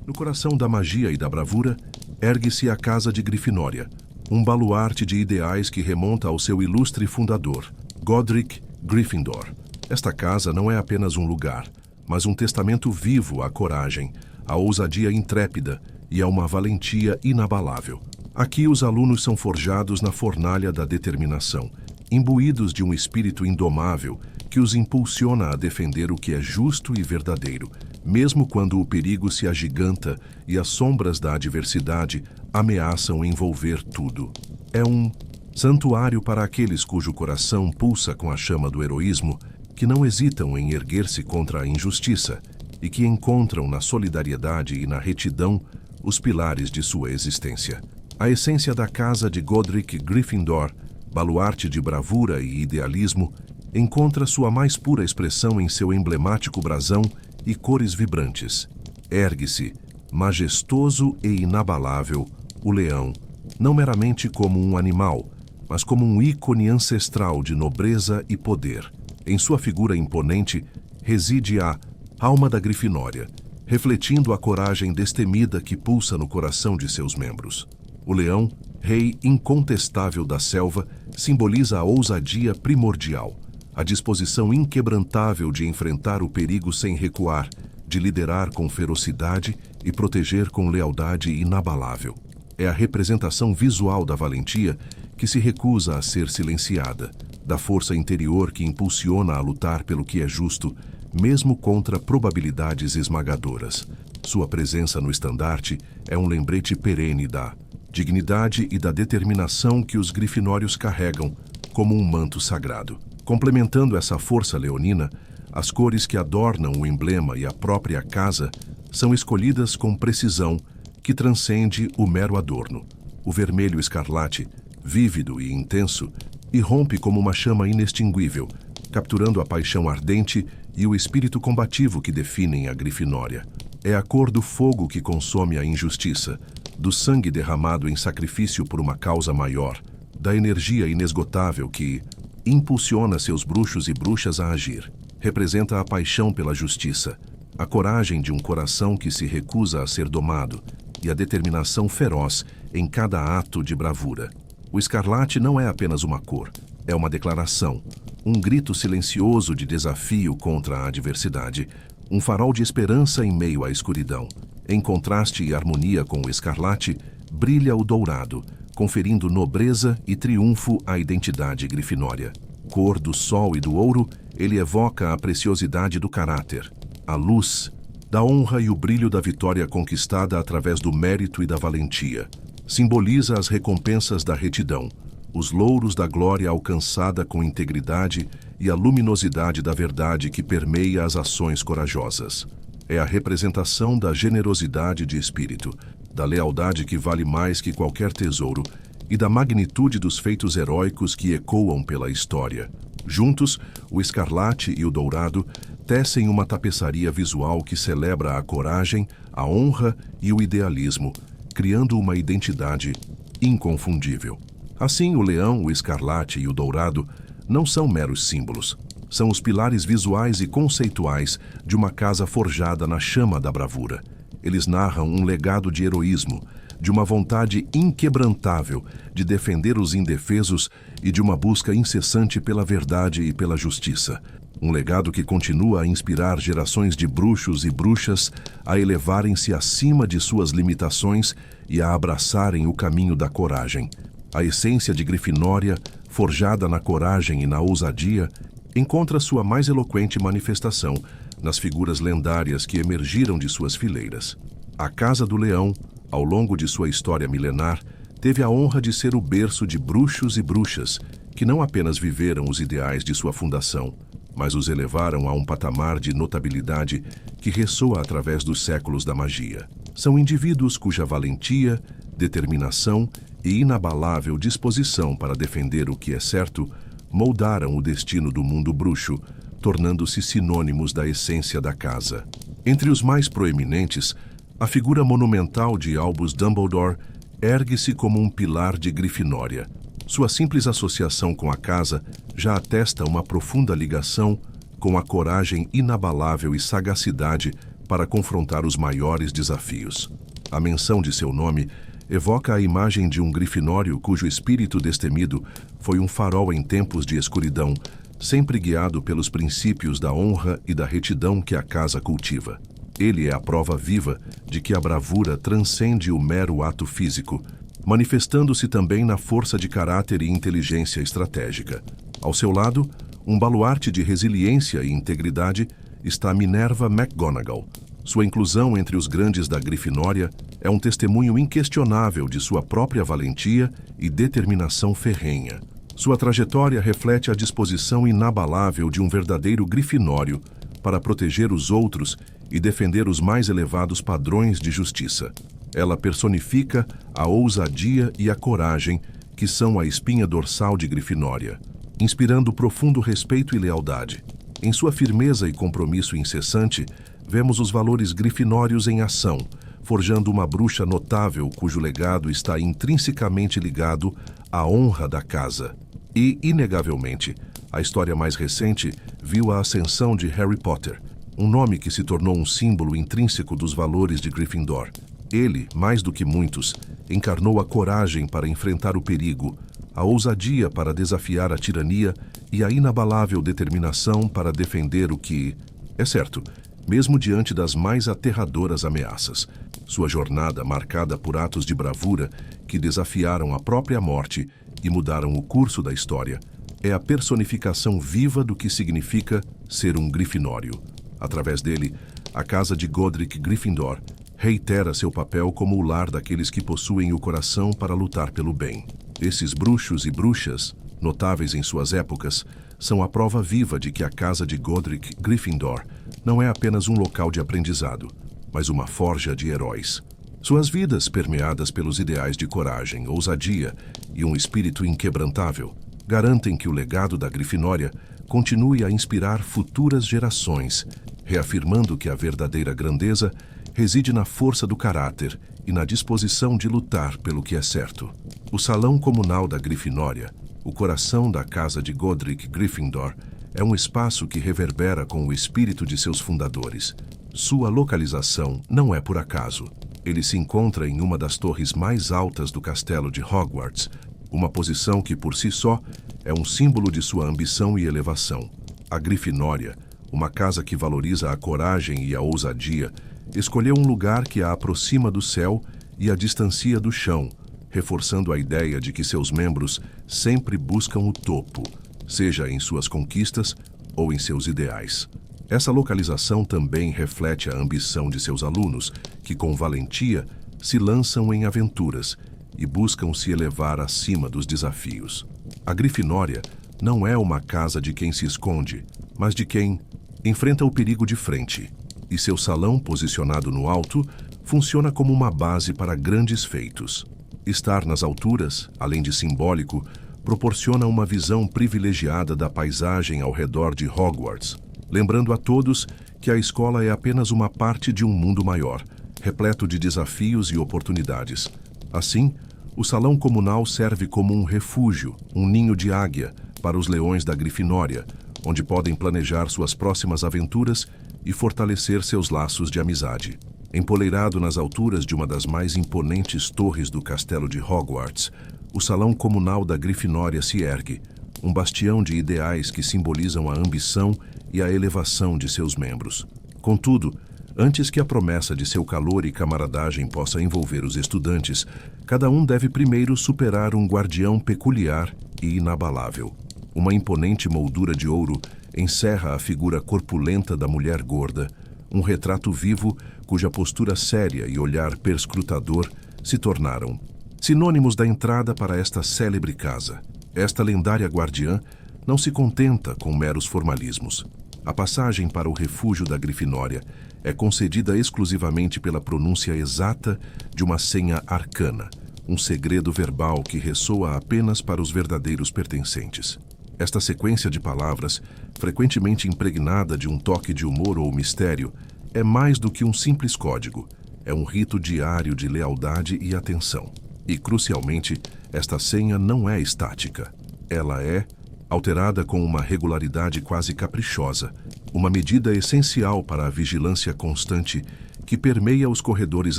No coração da magia e da bravura, ergue-se a Casa de Grifinória, um baluarte de ideais que remonta ao seu ilustre fundador, Godric Gryffindor. Esta casa não é apenas um lugar, mas um testamento vivo à coragem, à ousadia intrépida e a uma valentia inabalável. Aqui os alunos são forjados na fornalha da determinação, imbuídos de um espírito indomável que os impulsiona a defender o que é justo e verdadeiro, mesmo quando o perigo se agiganta e as sombras da adversidade ameaçam envolver tudo. É um santuário para aqueles cujo coração pulsa com a chama do heroísmo, que não hesitam em erguer-se contra a injustiça e que encontram na solidariedade e na retidão os pilares de sua existência. A essência da casa de Godric Gryffindor, baluarte de bravura e idealismo, encontra sua mais pura expressão em seu emblemático brasão e cores vibrantes. Ergue-se, majestoso e inabalável, o leão, não meramente como um animal, mas como um ícone ancestral de nobreza e poder. Em sua figura imponente reside a alma da Grifinória, refletindo a coragem destemida que pulsa no coração de seus membros. O leão, rei incontestável da selva, simboliza a ousadia primordial, a disposição inquebrantável de enfrentar o perigo sem recuar, de liderar com ferocidade e proteger com lealdade inabalável. É a representação visual da valentia que se recusa a ser silenciada, da força interior que impulsiona a lutar pelo que é justo, mesmo contra probabilidades esmagadoras. Sua presença no estandarte é um lembrete perene da dignidade e da determinação que os grifinórios carregam como um manto sagrado. Complementando essa força leonina, as cores que adornam o emblema e a própria casa são escolhidas com precisão que transcende o mero adorno. O vermelho escarlate, vívido e intenso, irrompe como uma chama inextinguível, capturando a paixão ardente e o espírito combativo que definem a Grifinória. É a cor do fogo que consome a injustiça, do sangue derramado em sacrifício por uma causa maior, da energia inesgotável que impulsiona seus bruxos e bruxas a agir. Representa a paixão pela justiça, a coragem de um coração que se recusa a ser domado e a determinação feroz em cada ato de bravura. O escarlate não é apenas uma cor, é uma declaração, um grito silencioso de desafio contra a adversidade, um farol de esperança em meio à escuridão. Em contraste e harmonia com o escarlate, brilha o dourado, conferindo nobreza e triunfo à identidade grifinória. Cor do sol e do ouro, ele evoca a preciosidade do caráter, a luz, da honra e o brilho da vitória conquistada através do mérito e da valentia. Simboliza as recompensas da retidão, os louros da glória alcançada com integridade e a luminosidade da verdade que permeia as ações corajosas. É a representação da generosidade de espírito, da lealdade que vale mais que qualquer tesouro e da magnitude dos feitos heróicos que ecoam pela história. Juntos, o escarlate e o dourado tecem uma tapeçaria visual que celebra a coragem, a honra e o idealismo, criando uma identidade inconfundível. Assim, o leão, o escarlate e o dourado não são meros símbolos. São os pilares visuais e conceituais de uma casa forjada na chama da bravura. Eles narram um legado de heroísmo, de uma vontade inquebrantável de defender os indefesos e de uma busca incessante pela verdade e pela justiça. Um legado que continua a inspirar gerações de bruxos e bruxas a elevarem-se acima de suas limitações e a abraçarem o caminho da coragem. A essência de Grifinória, forjada na coragem e na ousadia, encontra sua mais eloquente manifestação nas figuras lendárias que emergiram de suas fileiras. A Casa do Leão, ao longo de sua história milenar, teve a honra de ser o berço de bruxos e bruxas que não apenas viveram os ideais de sua fundação, mas os elevaram a um patamar de notabilidade que ressoa através dos séculos da magia. São indivíduos cuja valentia, determinação e inabalável disposição para defender o que é certo moldaram o destino do mundo bruxo, tornando-se sinônimos da essência da casa. Entre os mais proeminentes, a figura monumental de Albus Dumbledore ergue-se como um pilar de Grifinória. Sua simples associação com a casa já atesta uma profunda ligação com a coragem inabalável e sagacidade para confrontar os maiores desafios. A menção de seu nome evoca a imagem de um grifinório cujo espírito destemido foi um farol em tempos de escuridão, sempre guiado pelos princípios da honra e da retidão que a casa cultiva. Ele é a prova viva de que a bravura transcende o mero ato físico, manifestando-se também na força de caráter e inteligência estratégica. Ao seu lado, um baluarte de resiliência e integridade está Minerva McGonagall. Sua inclusão entre os grandes da Grifinória é um testemunho inquestionável de sua própria valentia e determinação ferrenha. Sua trajetória reflete a disposição inabalável de um verdadeiro grifinório para proteger os outros e defender os mais elevados padrões de justiça. Ela personifica a ousadia e a coragem que são a espinha dorsal de Grifinória, inspirando profundo respeito e lealdade. Em sua firmeza e compromisso incessante, vemos os valores grifinórios em ação, forjando uma bruxa notável cujo legado está intrinsecamente ligado à honra da casa. E, inegavelmente, a história mais recente viu a ascensão de Harry Potter, um nome que se tornou um símbolo intrínseco dos valores de Gryffindor. Ele, mais do que muitos, encarnou a coragem para enfrentar o perigo, a ousadia para desafiar a tirania e a inabalável determinação para defender o que, é certo, mesmo diante das mais aterradoras ameaças. Sua jornada, marcada por atos de bravura que desafiaram a própria morte e mudaram o curso da história, é a personificação viva do que significa ser um grifinório. Através dele, a casa de Godric Gryffindor reitera seu papel como o lar daqueles que possuem o coração para lutar pelo bem. Esses bruxos e bruxas, notáveis em suas épocas, são a prova viva de que a casa de Godric Gryffindor não é apenas um local de aprendizado, mas uma forja de heróis. Suas vidas, permeadas pelos ideais de coragem, ousadia e um espírito inquebrantável, garantem que o legado da Grifinória continue a inspirar futuras gerações, reafirmando que a verdadeira grandeza reside na força do caráter e na disposição de lutar pelo que é certo. O salão comunal da Grifinória, o coração da casa de Godric Gryffindor, é um espaço que reverbera com o espírito de seus fundadores. Sua localização não é por acaso. Ele se encontra em uma das torres mais altas do castelo de Hogwarts, uma posição que por si só é um símbolo de sua ambição e elevação. A Grifinória, uma casa que valoriza a coragem e a ousadia, escolheu um lugar que a aproxima do céu e a distancia do chão, reforçando a ideia de que seus membros sempre buscam o topo, seja em suas conquistas ou em seus ideais. Essa localização também reflete a ambição de seus alunos, que com valentia se lançam em aventuras e buscam se elevar acima dos desafios. A Grifinória não é uma casa de quem se esconde, mas de quem enfrenta o perigo de frente, e seu salão, posicionado no alto, funciona como uma base para grandes feitos. Estar nas alturas, além de simbólico, proporciona uma visão privilegiada da paisagem ao redor de Hogwarts, lembrando a todos que a escola é apenas uma parte de um mundo maior, repleto de desafios e oportunidades. Assim, o salão comunal serve como um refúgio, um ninho de águia, para os leões da Grifinória, onde podem planejar suas próximas aventuras e fortalecer seus laços de amizade. Empoleirado nas alturas de uma das mais imponentes torres do castelo de Hogwarts, o salão comunal da Grifinória se ergue, um bastião de ideais que simbolizam a ambição e a elevação de seus membros. Contudo, antes que a promessa de seu calor e camaradagem possa envolver os estudantes, cada um deve primeiro superar um guardião peculiar e inabalável. Uma imponente moldura de ouro encerra a figura corpulenta da mulher gorda, um retrato vivo cuja postura séria e olhar perscrutador se tornaram sinônimos da entrada para esta célebre casa. Esta lendária guardiã não se contenta com meros formalismos. A passagem para o refúgio da Grifinória é concedida exclusivamente pela pronúncia exata de uma senha arcana, um segredo verbal que ressoa apenas para os verdadeiros pertencentes. Esta sequência de palavras, frequentemente impregnada de um toque de humor ou mistério, é mais do que um simples código. É um rito diário de lealdade e atenção. E, crucialmente, esta senha não é estática. Ela é alterada com uma regularidade quase caprichosa, uma medida essencial para a vigilância constante que permeia os corredores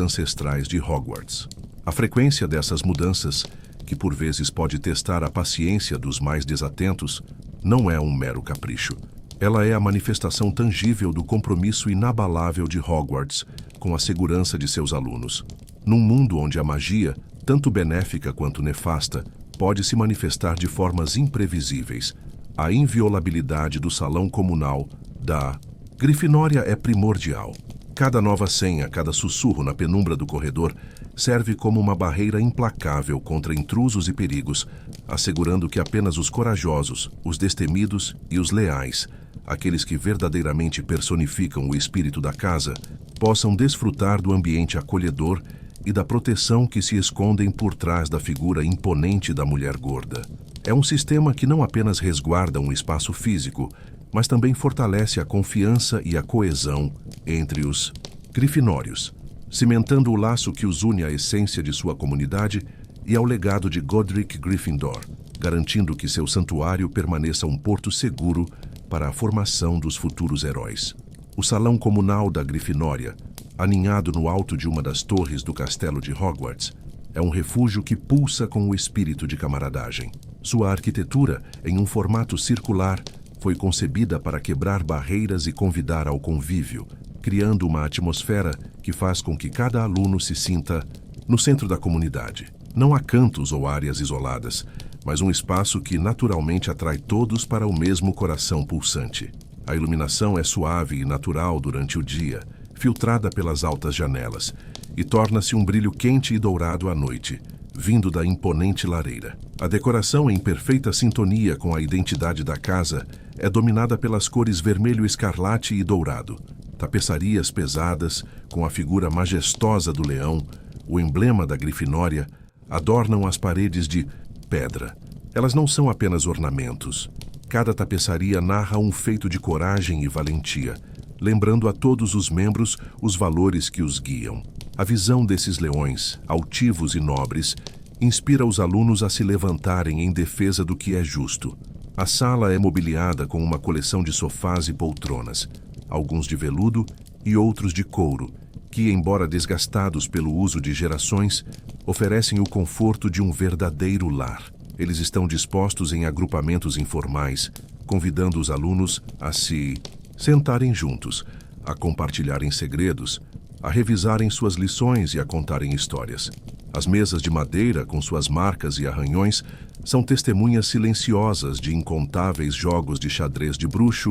ancestrais de Hogwarts. A frequência dessas mudanças, que por vezes pode testar a paciência dos mais desatentos, não é um mero capricho. Ela é a manifestação tangível do compromisso inabalável de Hogwarts com a segurança de seus alunos. Num mundo onde a magia, tanto benéfica quanto nefasta, pode se manifestar de formas imprevisíveis, a inviolabilidade do salão comunal da Grifinória é primordial. Cada nova senha, cada sussurro na penumbra do corredor serve como uma barreira implacável contra intrusos e perigos, assegurando que apenas os corajosos, os destemidos e os leais, aqueles que verdadeiramente personificam o espírito da casa, possam desfrutar do ambiente acolhedor e da proteção que se escondem por trás da figura imponente da mulher gorda. É um sistema que não apenas resguarda um espaço físico, mas também fortalece a confiança e a coesão entre os grifinórios, cimentando o laço que os une à essência de sua comunidade e ao legado de Godric Gryffindor, garantindo que seu santuário permaneça um porto seguro para a formação dos futuros heróis. O salão comunal da Grifinória, aninhado no alto de uma das torres do castelo de Hogwarts, é um refúgio que pulsa com o espírito de camaradagem. Sua arquitetura, em um formato circular, foi concebida para quebrar barreiras e convidar ao convívio, criando uma atmosfera que faz com que cada aluno se sinta no centro da comunidade. Não há cantos ou áreas isoladas, mas um espaço que naturalmente atrai todos para o mesmo coração pulsante. A iluminação é suave e natural durante o dia, filtrada pelas altas janelas, e torna-se um brilho quente e dourado à noite, vindo da imponente lareira. A decoração, em perfeita sintonia com a identidade da casa, é dominada pelas cores vermelho escarlate e dourado. Tapeçarias pesadas, com a figura majestosa do leão, o emblema da Grifinória, adornam as paredes de pedra. Elas não são apenas ornamentos. Cada tapeçaria narra um feito de coragem e valentia, lembrando a todos os membros os valores que os guiam. A visão desses leões, altivos e nobres, inspira os alunos a se levantarem em defesa do que é justo. A sala é mobiliada com uma coleção de sofás e poltronas, alguns de veludo e outros de couro, que, embora desgastados pelo uso de gerações, oferecem o conforto de um verdadeiro lar. Eles estão dispostos em agrupamentos informais, convidando os alunos a se sentarem juntos, a compartilharem segredos, a revisarem suas lições e a contarem histórias. As mesas de madeira, com suas marcas e arranhões, são testemunhas silenciosas de incontáveis jogos de xadrez de bruxo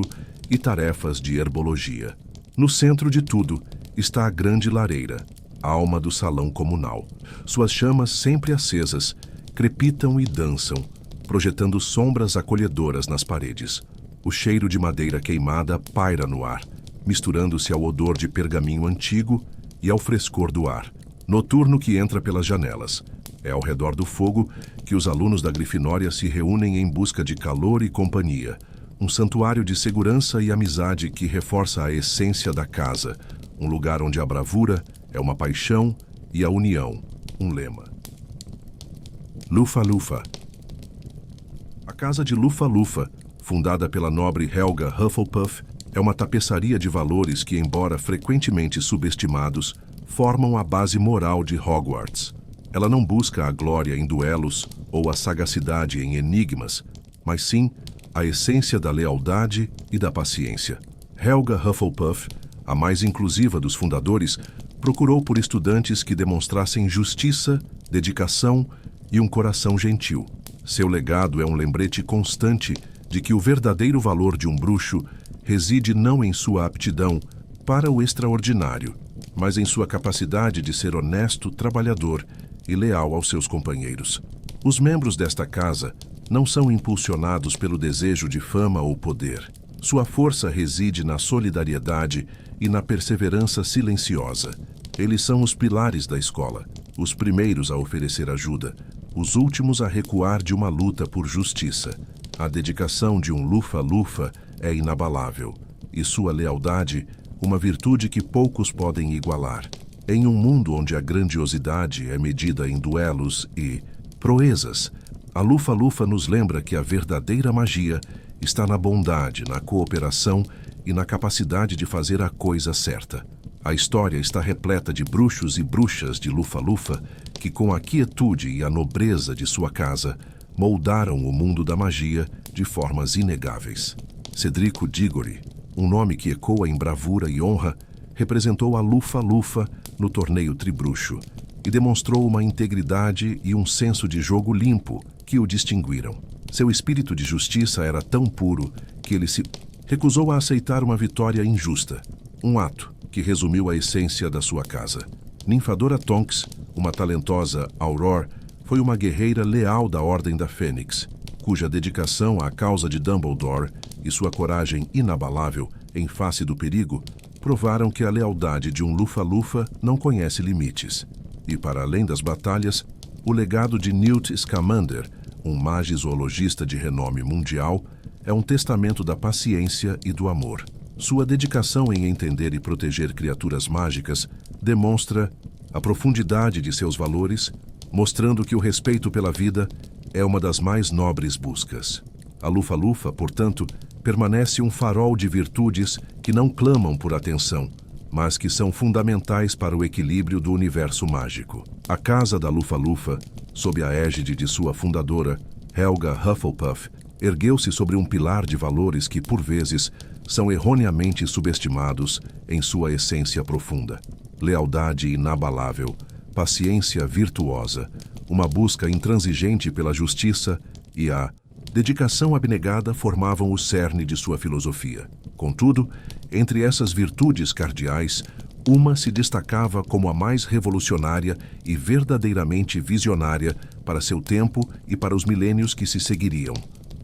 e tarefas de herbologia. No centro de tudo está a grande lareira, a alma do salão comunal. Suas chamas, sempre acesas, crepitam e dançam, projetando sombras acolhedoras nas paredes. O cheiro de madeira queimada paira no ar, misturando-se ao odor de pergaminho antigo e ao frescor do ar noturno que entra pelas janelas. É ao redor do fogo que os alunos da Grifinória se reúnem em busca de calor e companhia, um santuário de segurança e amizade que reforça a essência da casa, um lugar onde a bravura é uma paixão e a união, um lema. Lufa-Lufa. A casa de Lufa-Lufa, fundada pela nobre Helga Hufflepuff, é uma tapeçaria de valores que, embora frequentemente subestimados, formam a base moral de Hogwarts. Ela não busca a glória em duelos ou a sagacidade em enigmas, mas sim a essência da lealdade e da paciência. Helga Hufflepuff, a mais inclusiva dos fundadores, procurou por estudantes que demonstrassem justiça, dedicação e um coração gentil. Seu legado é um lembrete constante de que o verdadeiro valor de um bruxo reside não em sua aptidão para o extraordinário, mas em sua capacidade de ser honesto, trabalhador e leal aos seus companheiros. Os membros desta casa não são impulsionados pelo desejo de fama ou poder. Sua força reside na solidariedade e na perseverança silenciosa. Eles são os pilares da escola, os primeiros a oferecer ajuda, os últimos a recuar de uma luta por justiça. A dedicação de um lufa-lufa é inabalável, e sua lealdade, uma virtude que poucos podem igualar. Em um mundo onde a grandiosidade é medida em duelos e proezas, a lufa-lufa nos lembra que a verdadeira magia está na bondade, na cooperação e na capacidade de fazer a coisa certa. A história está repleta de bruxos e bruxas de lufa-lufa que, com a quietude e a nobreza de sua casa, moldaram o mundo da magia de formas inegáveis. Cedrico Diggory, um nome que ecoa em bravura e honra, representou a lufa-lufa no torneio tribruxo e demonstrou uma integridade e um senso de jogo limpo que o distinguiram. Seu espírito de justiça era tão puro que ele se recusou a aceitar uma vitória injusta, um ato que resumiu a essência da sua casa. Ninfadora Tonks, uma talentosa Auror, foi uma guerreira leal da Ordem da Fênix, cuja dedicação à causa de Dumbledore e sua coragem inabalável em face do perigo provaram que a lealdade de um lufa-lufa não conhece limites. E, para além das batalhas, o legado de Newt Scamander, um magizoologista de renome mundial, é um testamento da paciência e do amor. Sua dedicação em entender e proteger criaturas mágicas demonstra a profundidade de seus valores, mostrando que o respeito pela vida é uma das mais nobres buscas. A lufa-lufa, portanto, permanece um farol de virtudes que não clamam por atenção, mas que são fundamentais para o equilíbrio do universo mágico. A Casa da Lufa-Lufa, sob a égide de sua fundadora, Helga Hufflepuff, ergueu-se sobre um pilar de valores que, por vezes, são erroneamente subestimados em sua essência profunda. Lealdade inabalável, paciência virtuosa, uma busca intransigente pela justiça e a dedicação abnegada formavam o cerne de sua filosofia. Contudo, entre essas virtudes cardeais, uma se destacava como a mais revolucionária e verdadeiramente visionária para seu tempo e para os milênios que se seguiriam: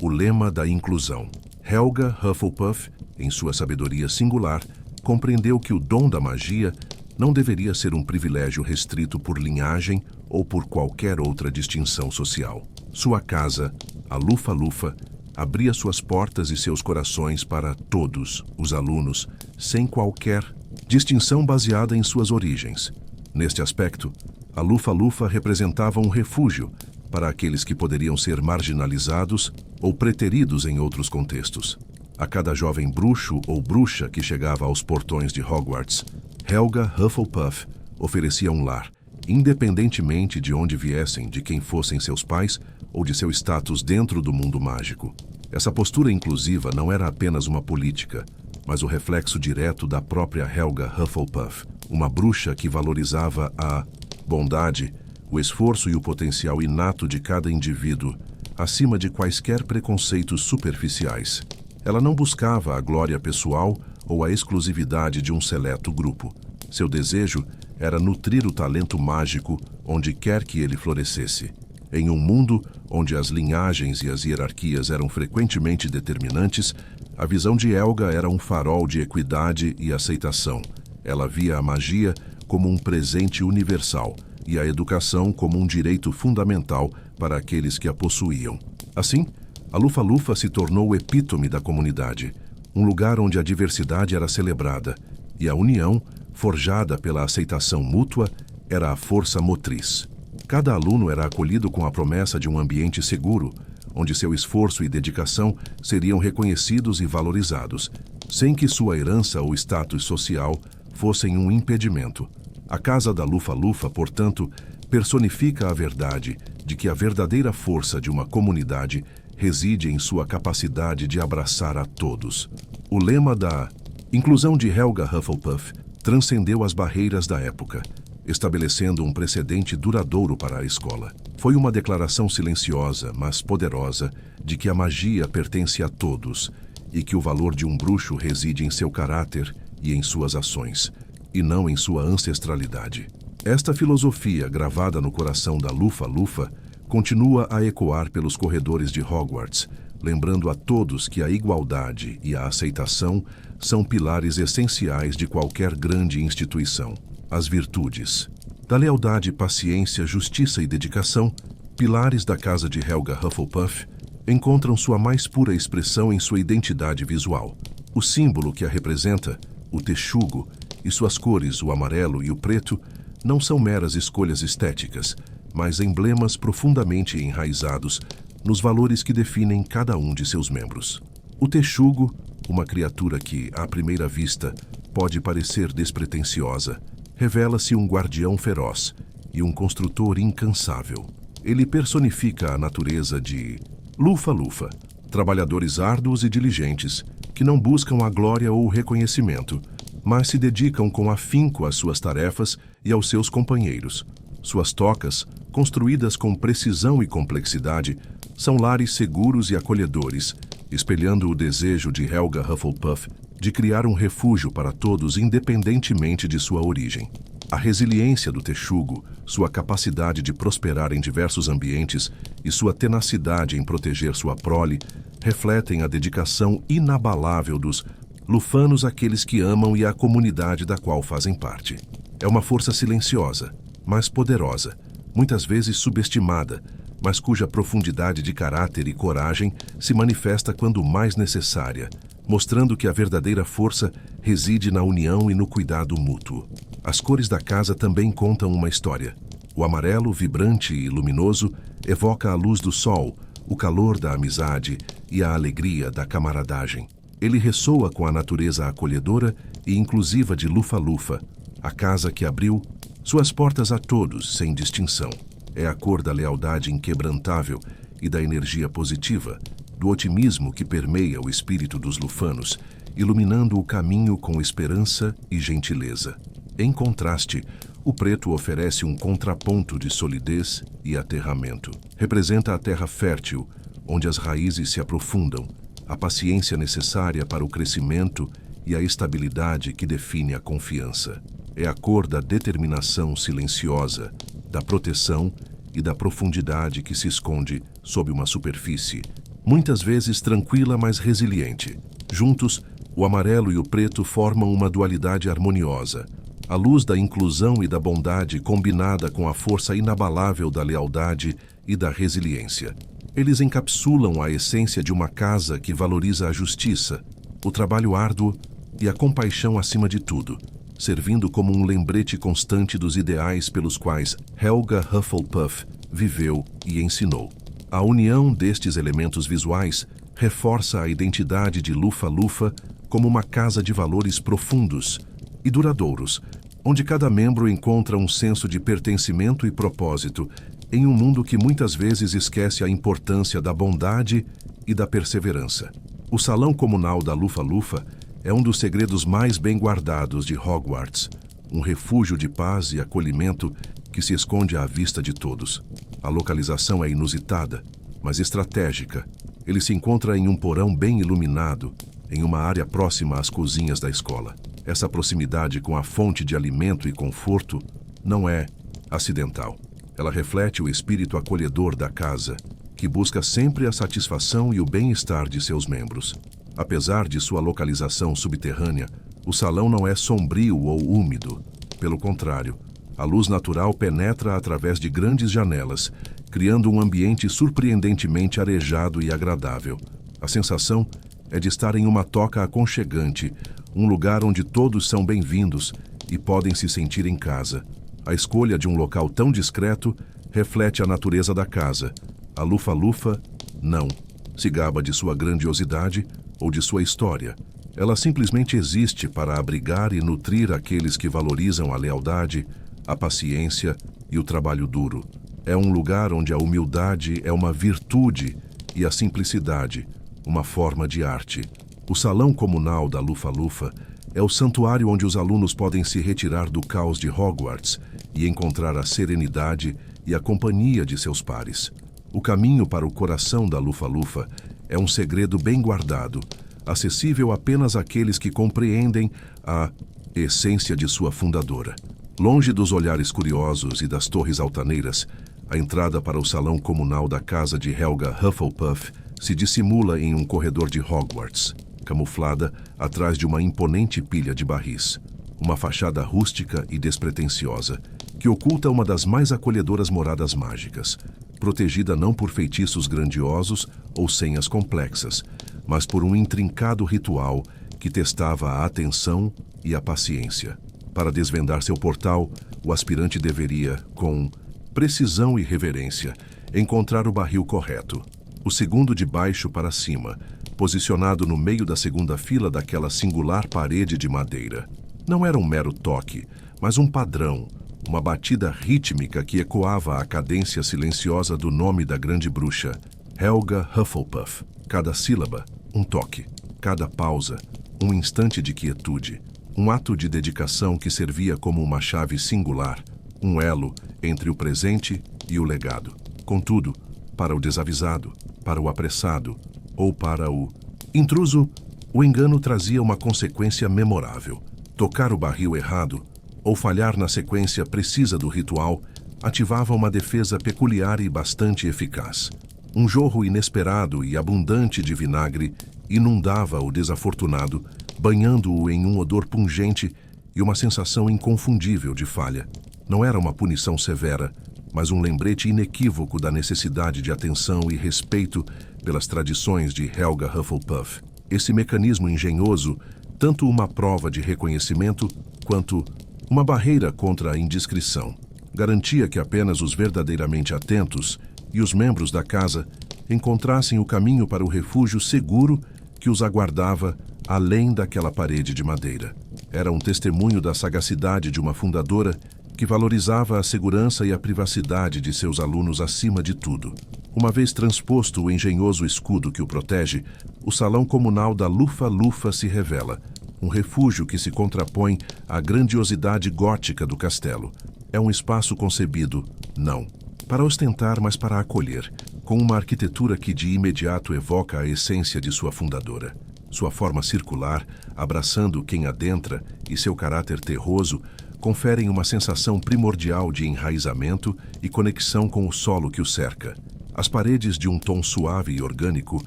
o lema da inclusão. Helga Hufflepuff, em sua sabedoria singular, compreendeu que o dom da magia não deveria ser um privilégio restrito por linhagem ou por qualquer outra distinção social. Sua casa, a Lufa-Lufa, abria suas portas e seus corações para todos os alunos, sem qualquer distinção baseada em suas origens. Neste aspecto, a Lufa-Lufa representava um refúgio para aqueles que poderiam ser marginalizados ou preteridos em outros contextos. A cada jovem bruxo ou bruxa que chegava aos portões de Hogwarts, Helga Hufflepuff oferecia um lar, independentemente de onde viessem, de quem fossem seus pais ou de seu status dentro do mundo mágico. Essa postura inclusiva não era apenas uma política, mas o reflexo direto da própria Helga Hufflepuff, uma bruxa que valorizava a bondade, o esforço e o potencial inato de cada indivíduo, acima de quaisquer preconceitos superficiais. Ela não buscava a glória pessoal ou a exclusividade de um seleto grupo. Seu desejo era nutrir o talento mágico onde quer que ele florescesse. Em um mundo onde as linhagens e as hierarquias eram frequentemente determinantes, a visão de Helga era um farol de equidade e aceitação. Ela via a magia como um presente universal e a educação como um direito fundamental para aqueles que a possuíam. Assim, a Lufa-Lufa se tornou o epítome da comunidade, um lugar onde a diversidade era celebrada e a união, forjada pela aceitação mútua, era a força motriz. Cada aluno era acolhido com a promessa de um ambiente seguro, onde seu esforço e dedicação seriam reconhecidos e valorizados, sem que sua herança ou status social fossem um impedimento. A Casa da Lufa-Lufa, portanto, personifica a verdade de que a verdadeira força de uma comunidade reside em sua capacidade de abraçar a todos. O lema da inclusão de Helga Hufflepuff transcendeu as barreiras da época. estabelecendo um precedente duradouro para a escola. Foi uma declaração silenciosa, mas poderosa, de que a magia pertence a todos e que o valor de um bruxo reside em seu caráter e em suas ações, e não em sua ancestralidade. Esta filosofia, gravada no coração da Lufa-Lufa, continua a ecoar pelos corredores de Hogwarts, lembrando a todos que a igualdade e a aceitação são pilares essenciais de qualquer grande instituição. As virtudes da lealdade, paciência, justiça e dedicação, pilares da casa de Helga Hufflepuff, encontram sua mais pura expressão em sua identidade visual. O símbolo que a representa, o texugo, e suas cores, o amarelo e o preto, não são meras escolhas estéticas, mas emblemas profundamente enraizados nos valores que definem cada um de seus membros. O texugo, uma criatura que, à primeira vista, pode parecer despretensiosa, revela-se um guardião feroz e um construtor incansável. Ele personifica a natureza de Lufa-Lufa, trabalhadores árduos e diligentes, que não buscam a glória ou o reconhecimento, mas se dedicam com afinco às suas tarefas e aos seus companheiros. Suas tocas, construídas com precisão e complexidade, são lares seguros e acolhedores, espelhando o desejo de Helga Hufflepuff de criar um refúgio para todos independentemente de sua origem. A resiliência do texugo, sua capacidade de prosperar em diversos ambientes e sua tenacidade em proteger sua prole refletem a dedicação inabalável dos lufanos àqueles que amam e à comunidade da qual fazem parte. É uma força silenciosa, mas poderosa, muitas vezes subestimada, mas cuja profundidade de caráter e coragem se manifesta quando mais necessária, mostrando que a verdadeira força reside na união e no cuidado mútuo. As cores da casa também contam uma história. O amarelo, vibrante e luminoso, evoca a luz do sol, o calor da amizade e a alegria da camaradagem. Ele ressoa com a natureza acolhedora e inclusiva de Lufa-Lufa, a casa que abriu suas portas a todos, sem distinção. É a cor da lealdade inquebrantável e da energia positiva, do otimismo que permeia o espírito dos lufanos, iluminando o caminho com esperança e gentileza. Em contraste, o preto oferece um contraponto de solidez e aterramento. Representa a terra fértil, onde as raízes se aprofundam, a paciência necessária para o crescimento e a estabilidade que define a confiança. É a cor da determinação silenciosa, da proteção e da profundidade que se esconde sob uma superfície, muitas vezes tranquila, mas resiliente. Juntos, o amarelo e o preto formam uma dualidade harmoniosa, a luz da inclusão e da bondade combinada com a força inabalável da lealdade e da resiliência. Eles encapsulam a essência de uma casa que valoriza a justiça, o trabalho árduo e a compaixão acima de tudo, servindo como um lembrete constante dos ideais pelos quais Helga Hufflepuff viveu e ensinou. A união destes elementos visuais reforça a identidade de Lufa-Lufa como uma casa de valores profundos e duradouros, onde cada membro encontra um senso de pertencimento e propósito em um mundo que muitas vezes esquece a importância da bondade e da perseverança. O salão comunal da Lufa-Lufa é um dos segredos mais bem guardados de Hogwarts, um refúgio de paz e acolhimento que se esconde à vista de todos. A localização é inusitada, mas estratégica. Ele se encontra em um porão bem iluminado, em uma área próxima às cozinhas da escola. Essa proximidade com a fonte de alimento e conforto não é acidental. Ela reflete o espírito acolhedor da casa, que busca sempre a satisfação e o bem-estar de seus membros. Apesar de sua localização subterrânea, o salão não é sombrio ou úmido. Pelo contrário, a luz natural penetra através de grandes janelas, criando um ambiente surpreendentemente arejado e agradável. A sensação é de estar em uma toca aconchegante, um lugar onde todos são bem-vindos e podem se sentir em casa. A escolha de um local tão discreto reflete a natureza da casa. A Lufa-Lufa não se gaba de sua grandiosidade ou de sua história. Ela simplesmente existe para abrigar e nutrir aqueles que valorizam a lealdade, a paciência e o trabalho duro. É um lugar onde a humildade é uma virtude e a simplicidade uma forma de arte. O salão comunal da Lufa-Lufa É o santuário onde os alunos podem se retirar do caos de Hogwarts e encontrar a serenidade e a companhia de seus pares. O caminho para o coração da Lufa-Lufa é um segredo bem guardado, acessível apenas àqueles que compreendem a essência de sua fundadora. Longe dos olhares curiosos e das torres altaneiras, a entrada para o salão comunal da casa de Helga Hufflepuff se dissimula em um corredor de Hogwarts, camuflada atrás de uma imponente pilha de barris. Uma fachada rústica e despretensiosa, que oculta uma das mais acolhedoras moradas mágicas, protegida não por feitiços grandiosos ou senhas complexas, mas por um intrincado ritual que testava a atenção e a paciência. Para desvendar seu portal, o aspirante deveria, com precisão e reverência, encontrar o barril correto, o segundo de baixo para cima, posicionado no meio da segunda fila daquela singular parede de madeira. Não era um mero toque, mas um padrão, uma batida rítmica que ecoava a cadência silenciosa do nome da grande bruxa, Helga Hufflepuff. Cada sílaba, um toque. Cada pausa, um instante de quietude. Um ato de dedicação que servia como uma chave singular, um elo entre o presente e o legado. Contudo, para o desavisado, para o apressado ou para o intruso, o engano trazia uma consequência memorável. Tocar o barril errado ou falhar na sequência precisa do ritual ativava uma defesa peculiar e bastante eficaz. Um jorro inesperado e abundante de vinagre inundava o desafortunado, banhando-o em um odor pungente e uma sensação inconfundível de falha. Não era uma punição severa, mas um lembrete inequívoco da necessidade de atenção e respeito pelas tradições de Helga Hufflepuff. Esse mecanismo engenhoso, tanto uma prova de reconhecimento quanto uma barreira contra a indiscrição, garantia que apenas os verdadeiramente atentos e os membros da casa encontrassem o caminho para o refúgio seguro que os aguardava além daquela parede de madeira. Era um testemunho da sagacidade de uma fundadora que valorizava a segurança e a privacidade de seus alunos acima de tudo. Uma vez transposto o engenhoso escudo que o protege, o salão comunal da Lufa-Lufa se revela, um refúgio que se contrapõe à grandiosidade gótica do castelo. É um espaço concebido, não para ostentar, mas para acolher, com uma arquitetura que de imediato evoca a essência de sua fundadora. Sua forma circular, abraçando quem adentra, e seu caráter terroso, conferem uma sensação primordial de enraizamento e conexão com o solo que o cerca. As paredes, de um tom suave e orgânico,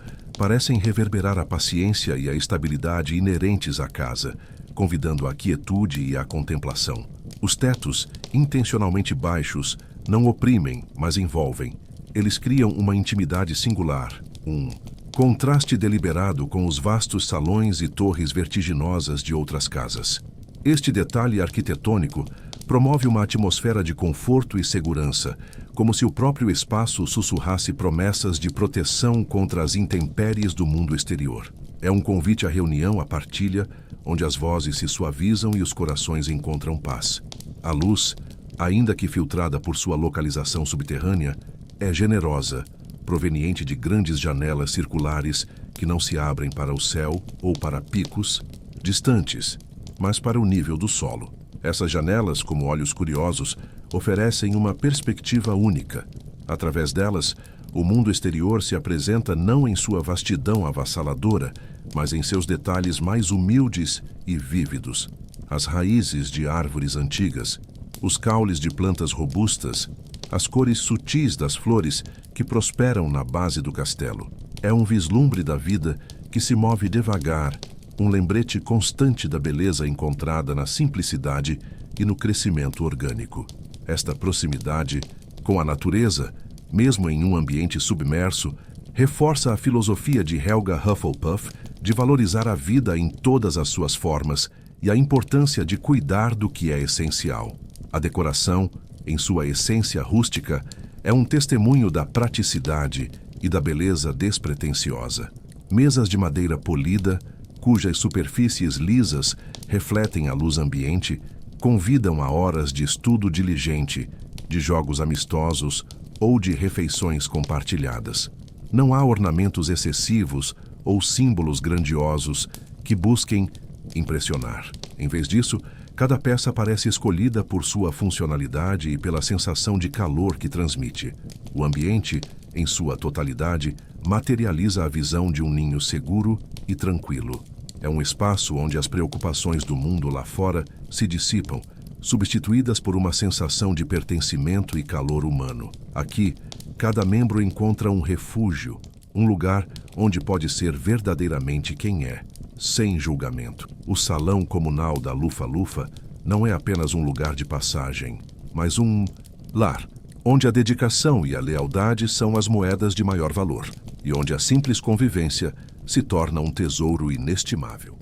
parecem reverberar a paciência e a estabilidade inerentes à casa, convidando à quietude e à contemplação. Os tetos, intencionalmente baixos, não oprimem, mas envolvem. Eles criam uma intimidade singular, um contraste deliberado com os vastos salões e torres vertiginosas de outras casas. Este detalhe arquitetônico promove uma atmosfera de conforto e segurança, como se o próprio espaço sussurrasse promessas de proteção contra as intempéries do mundo exterior. É um convite à reunião, à partilha, onde as vozes se suavizam e os corações encontram paz. A luz, ainda que filtrada por sua localização subterrânea, é generosa, proveniente de grandes janelas circulares que não se abrem para o céu ou para picos distantes, mas para o nível do solo. Essas janelas, como olhos curiosos, oferecem uma perspectiva única. Através delas, o mundo exterior se apresenta não em sua vastidão avassaladora, mas em seus detalhes mais humildes e vívidos. As raízes de árvores antigas, os caules de plantas robustas, as cores sutis das flores que prosperam na base do castelo. É um vislumbre da vida que se move devagar, um lembrete constante da beleza encontrada na simplicidade e no crescimento orgânico. Esta proximidade com a natureza, mesmo em um ambiente submerso, reforça a filosofia de Helga Hufflepuff de valorizar a vida em todas as suas formas e a importância de cuidar do que é essencial. A decoração, em sua essência rústica, é um testemunho da praticidade e da beleza despretensiosa. Mesas de madeira polida, cujas superfícies lisas refletem a luz ambiente, convidam a horas de estudo diligente, de jogos amistosos ou de refeições compartilhadas. Não há ornamentos excessivos ou símbolos grandiosos que busquem impressionar. Em vez disso, cada peça parece escolhida por sua funcionalidade e pela sensação de calor que transmite. O ambiente, em sua totalidade, materializa a visão de um ninho seguro e tranquilo. É um espaço onde as preocupações do mundo lá fora se dissipam, substituídas por uma sensação de pertencimento e calor humano. Aqui, cada membro encontra um refúgio, um lugar onde pode ser verdadeiramente quem é, sem julgamento. O salão comunal da Lufa-Lufa não é apenas um lugar de passagem, mas um lar, onde a dedicação e a lealdade são as moedas de maior valor, e onde a simples convivência se torna um tesouro inestimável.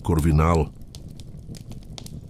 Corvinal.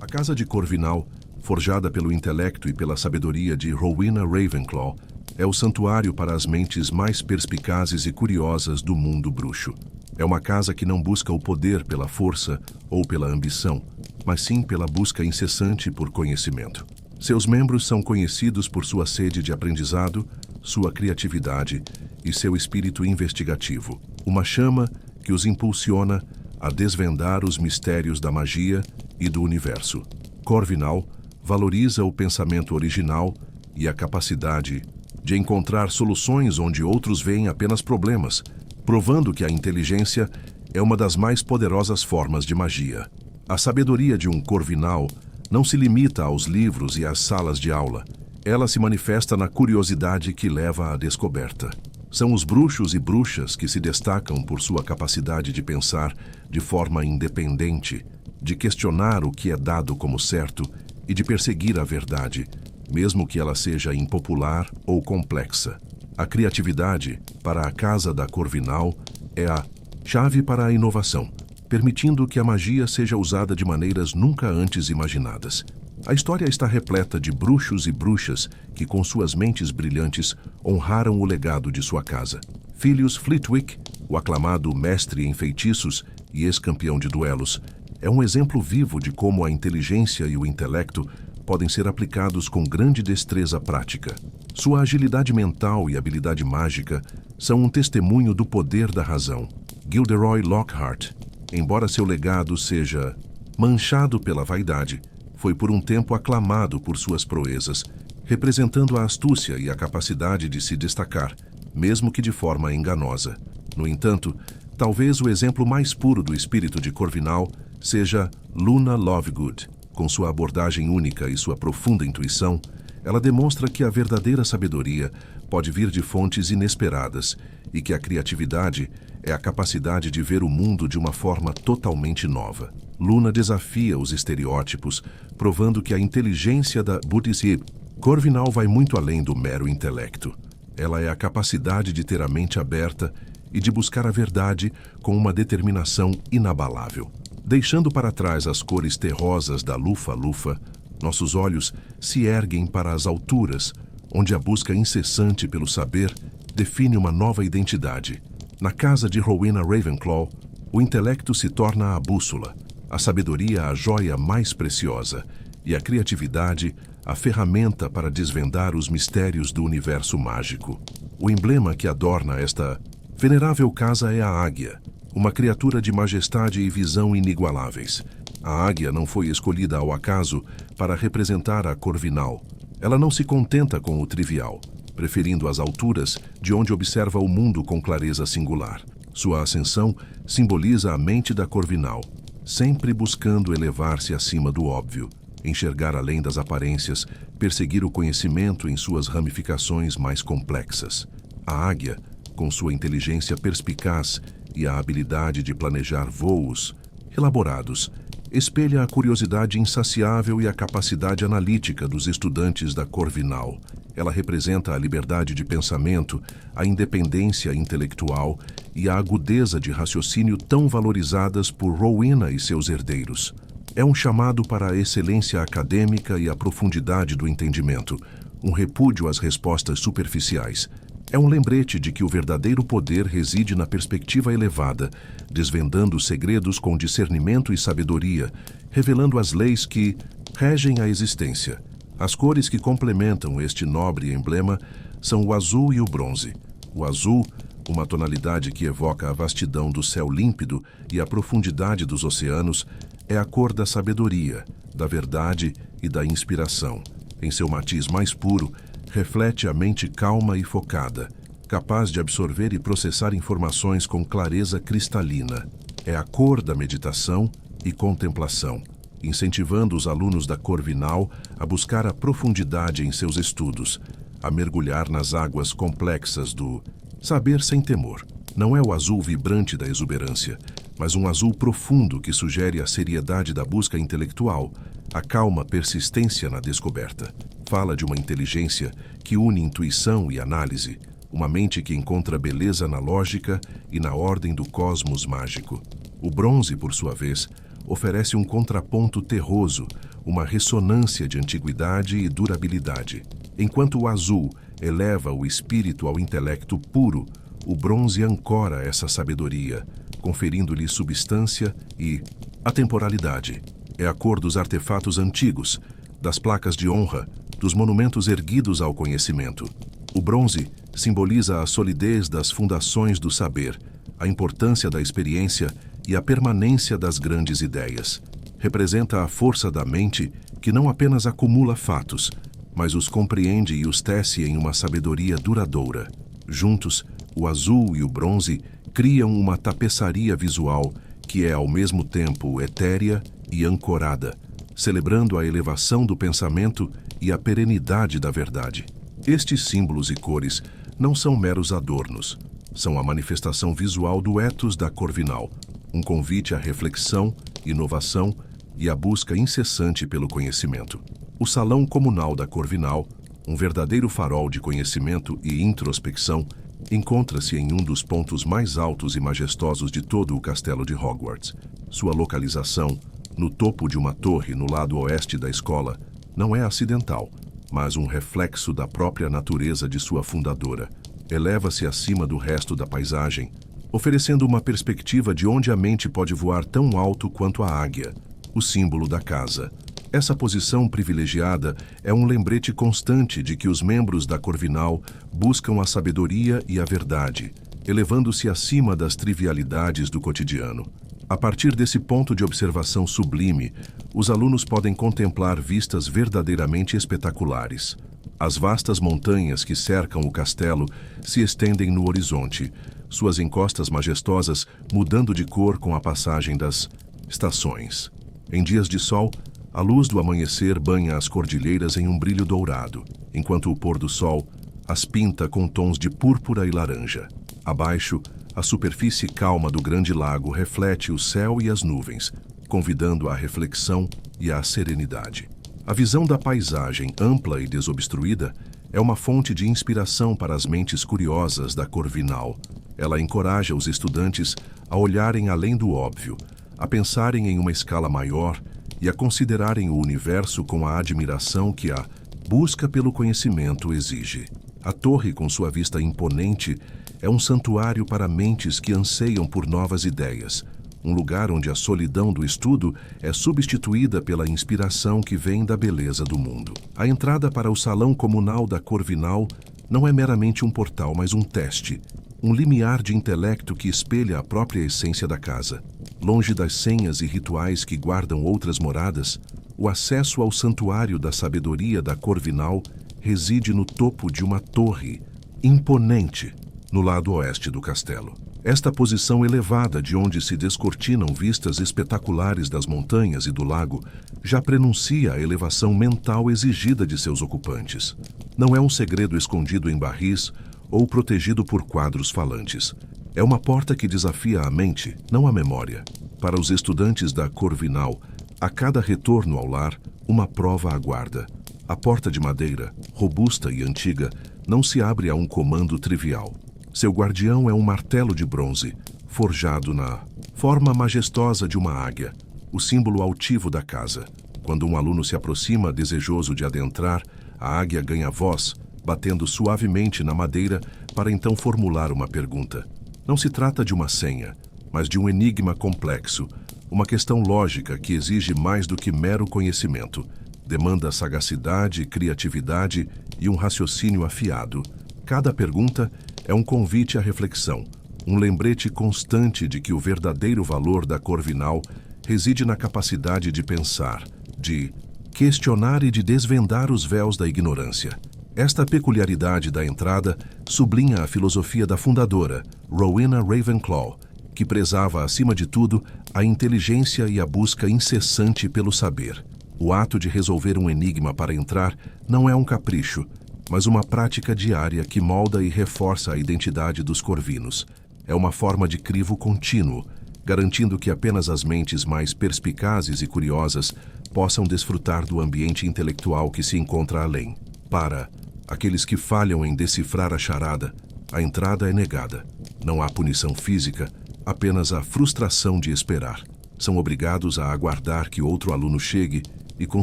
A casa de Corvinal, forjada pelo intelecto e pela sabedoria de Rowena Ravenclaw, é o santuário para as mentes mais perspicazes e curiosas do mundo bruxo. É uma casa que não busca o poder pela força ou pela ambição, mas sim pela busca incessante por conhecimento. Seus membros são conhecidos por sua sede de aprendizado, sua criatividade e seu espírito investigativo, uma chama que os impulsiona a desvendar os mistérios da magia e do universo. Corvinal valoriza o pensamento original e a capacidade de encontrar soluções onde outros veem apenas problemas, provando que a inteligência é uma das mais poderosas formas de magia. A sabedoria de um Corvinal não se limita aos livros e às salas de aula. Ela se manifesta na curiosidade que leva à descoberta. São os bruxos e bruxas que se destacam por sua capacidade de pensar de forma independente, de questionar o que é dado como certo e de perseguir a verdade, mesmo que ela seja impopular ou complexa. A criatividade, para a Casa da Corvinal, é a chave para a inovação, permitindo que a magia seja usada de maneiras nunca antes imaginadas. A história está repleta de bruxos e bruxas que, com suas mentes brilhantes, honraram o legado de sua casa. Filius Flitwick, o aclamado mestre em feitiços e ex-campeão de duelos, é um exemplo vivo de como a inteligência e o intelecto podem ser aplicados com grande destreza prática. Sua agilidade mental e habilidade mágica são um testemunho do poder da razão. Gilderoy Lockhart, embora seu legado seja manchado pela vaidade, foi por um tempo aclamado por suas proezas, representando a astúcia e a capacidade de se destacar, mesmo que de forma enganosa. No entanto, talvez o exemplo mais puro do espírito de Corvinal seja Luna Lovegood. Com sua abordagem única e sua profunda intuição, ela demonstra que a verdadeira sabedoria pode vir de fontes inesperadas e que a criatividade é a capacidade de ver o mundo de uma forma totalmente nova. Luna desafia os estereótipos, provando que a inteligência da Buddhism Corvinal vai muito além do mero intelecto. Ela é a capacidade de ter a mente aberta e de buscar a verdade com uma determinação inabalável. Deixando para trás as cores terrosas da Lufa-Lufa, nossos olhos se erguem para as alturas, onde a busca incessante pelo saber define uma nova identidade. Na casa de Rowena Ravenclaw, o intelecto se torna a bússola, a sabedoria a joia mais preciosa e a criatividade a ferramenta para desvendar os mistérios do universo mágico. O emblema que adorna esta venerável casa é a águia, uma criatura de majestade e visão inigualáveis. A águia não foi escolhida ao acaso para representar a Corvinal. Ela não se contenta com o trivial, preferindo as alturas de onde observa o mundo com clareza singular. Sua ascensão simboliza a mente da Corvinal, sempre buscando elevar-se acima do óbvio, enxergar além das aparências, perseguir o conhecimento em suas ramificações mais complexas. A águia, com sua inteligência perspicaz e a habilidade de planejar voos elaborados, espelha a curiosidade insaciável e a capacidade analítica dos estudantes da Corvinal. Ela representa a liberdade de pensamento, a independência intelectual e a agudeza de raciocínio tão valorizadas por Rowena e seus herdeiros. É um chamado para a excelência acadêmica e a profundidade do entendimento, um repúdio às respostas superficiais. É um lembrete de que o verdadeiro poder reside na perspectiva elevada, desvendando segredos com discernimento e sabedoria, revelando as leis que regem a existência. As cores que complementam este nobre emblema são o azul e o bronze. O azul, uma tonalidade que evoca a vastidão do céu límpido e a profundidade dos oceanos, é a cor da sabedoria, da verdade e da inspiração. Em seu matiz mais puro, reflete a mente calma e focada, capaz de absorver e processar informações com clareza cristalina. É a cor da meditação e contemplação, incentivando os alunos da Corvinal a buscar a profundidade em seus estudos, a mergulhar nas águas complexas do saber sem temor. Não é o azul vibrante da exuberância, mas um azul profundo que sugere a seriedade da busca intelectual, a calma persistência na descoberta. Fala de uma inteligência que une intuição e análise, uma mente que encontra beleza na lógica e na ordem do cosmos mágico. O bronze, por sua vez, oferece um contraponto terroso, uma ressonância de antiguidade e durabilidade. Enquanto o azul eleva o espírito ao intelecto puro, o bronze ancora essa sabedoria, conferindo-lhe substância e atemporalidade. É a cor dos artefatos antigos, das placas de honra, dos monumentos erguidos ao conhecimento. O bronze simboliza a solidez das fundações do saber, a importância da experiência e a permanência das grandes ideias. Representa a força da mente que não apenas acumula fatos, mas os compreende e os tece em uma sabedoria duradoura. Juntos, o azul e o bronze criam uma tapeçaria visual que é ao mesmo tempo etérea e ancorada, celebrando a elevação do pensamento e a perenidade da verdade. Estes símbolos e cores não são meros adornos, são a manifestação visual do ethos da Corvinal, um convite à reflexão, inovação e à busca incessante pelo conhecimento. O Salão Comunal da Corvinal, um verdadeiro farol de conhecimento e introspecção, encontra-se em um dos pontos mais altos e majestosos de todo o castelo de Hogwarts. Sua localização, no topo de uma torre no lado oeste da escola, não é acidental, mas um reflexo da própria natureza de sua fundadora. Eleva-se acima do resto da paisagem, oferecendo uma perspectiva de onde a mente pode voar tão alto quanto a águia, o símbolo da casa. Essa posição privilegiada é um lembrete constante de que os membros da Corvinal buscam a sabedoria e a verdade, elevando-se acima das trivialidades do cotidiano. A partir desse ponto de observação sublime, os alunos podem contemplar vistas verdadeiramente espetaculares. As vastas montanhas que cercam o castelo se estendem no horizonte, suas encostas majestosas mudando de cor com a passagem das estações. Em dias de sol, a luz do amanhecer banha as cordilheiras em um brilho dourado, enquanto o pôr do sol as pinta com tons de púrpura e laranja. Abaixo, a superfície calma do grande lago reflete o céu e as nuvens, convidando à reflexão e à serenidade. A visão da paisagem ampla e desobstruída é uma fonte de inspiração para as mentes curiosas da Corvinal. Ela encoraja os estudantes a olharem além do óbvio, a pensarem em uma escala maior e a considerarem o universo com a admiração que a busca pelo conhecimento exige. A torre, com sua vista imponente, é um santuário para mentes que anseiam por novas ideias, um lugar onde a solidão do estudo é substituída pela inspiração que vem da beleza do mundo. A entrada para o Salão Comunal da Corvinal não é meramente um portal, mas um teste, um limiar de intelecto que espelha a própria essência da casa. Longe das senhas e rituais que guardam outras moradas, o acesso ao santuário da sabedoria da Corvinal reside no topo de uma torre imponente no lado oeste do castelo. Esta posição elevada, de onde se descortinam vistas espetaculares das montanhas e do lago, já prenuncia a elevação mental exigida de seus ocupantes. Não é um segredo escondido em barris ou protegido por quadros falantes. É uma porta que desafia a mente, não a memória. Para os estudantes da Corvinal, a cada retorno ao lar, uma prova aguarda. A porta de madeira, robusta e antiga, não se abre a um comando trivial. Seu guardião é um martelo de bronze, forjado na forma majestosa de uma águia, o símbolo altivo da casa. Quando um aluno se aproxima, desejoso de adentrar, a águia ganha voz, batendo suavemente na madeira para então formular uma pergunta. Não se trata de uma senha, mas de um enigma complexo, uma questão lógica que exige mais do que mero conhecimento. Demanda sagacidade, criatividade e um raciocínio afiado. Cada pergunta é um convite à reflexão, um lembrete constante de que o verdadeiro valor da Corvinal reside na capacidade de pensar, de questionar e de desvendar os véus da ignorância. Esta peculiaridade da entrada sublinha a filosofia da fundadora, Rowena Ravenclaw, que prezava, acima de tudo, a inteligência e a busca incessante pelo saber. O ato de resolver um enigma para entrar não é um capricho, mas uma prática diária que molda e reforça a identidade dos corvinos. É uma forma de crivo contínuo, garantindo que apenas as mentes mais perspicazes e curiosas possam desfrutar do ambiente intelectual que se encontra além. Para aqueles que falham em decifrar a charada, a entrada é negada. Não há punição física, apenas a frustração de esperar. São obrigados a aguardar que outro aluno chegue e, com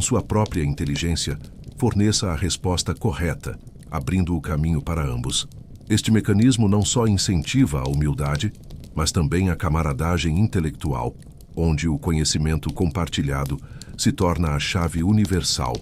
sua própria inteligência, forneça a resposta correta, abrindo o caminho para ambos. Este mecanismo não só incentiva a humildade, mas também a camaradagem intelectual, onde o conhecimento compartilhado se torna a chave universal,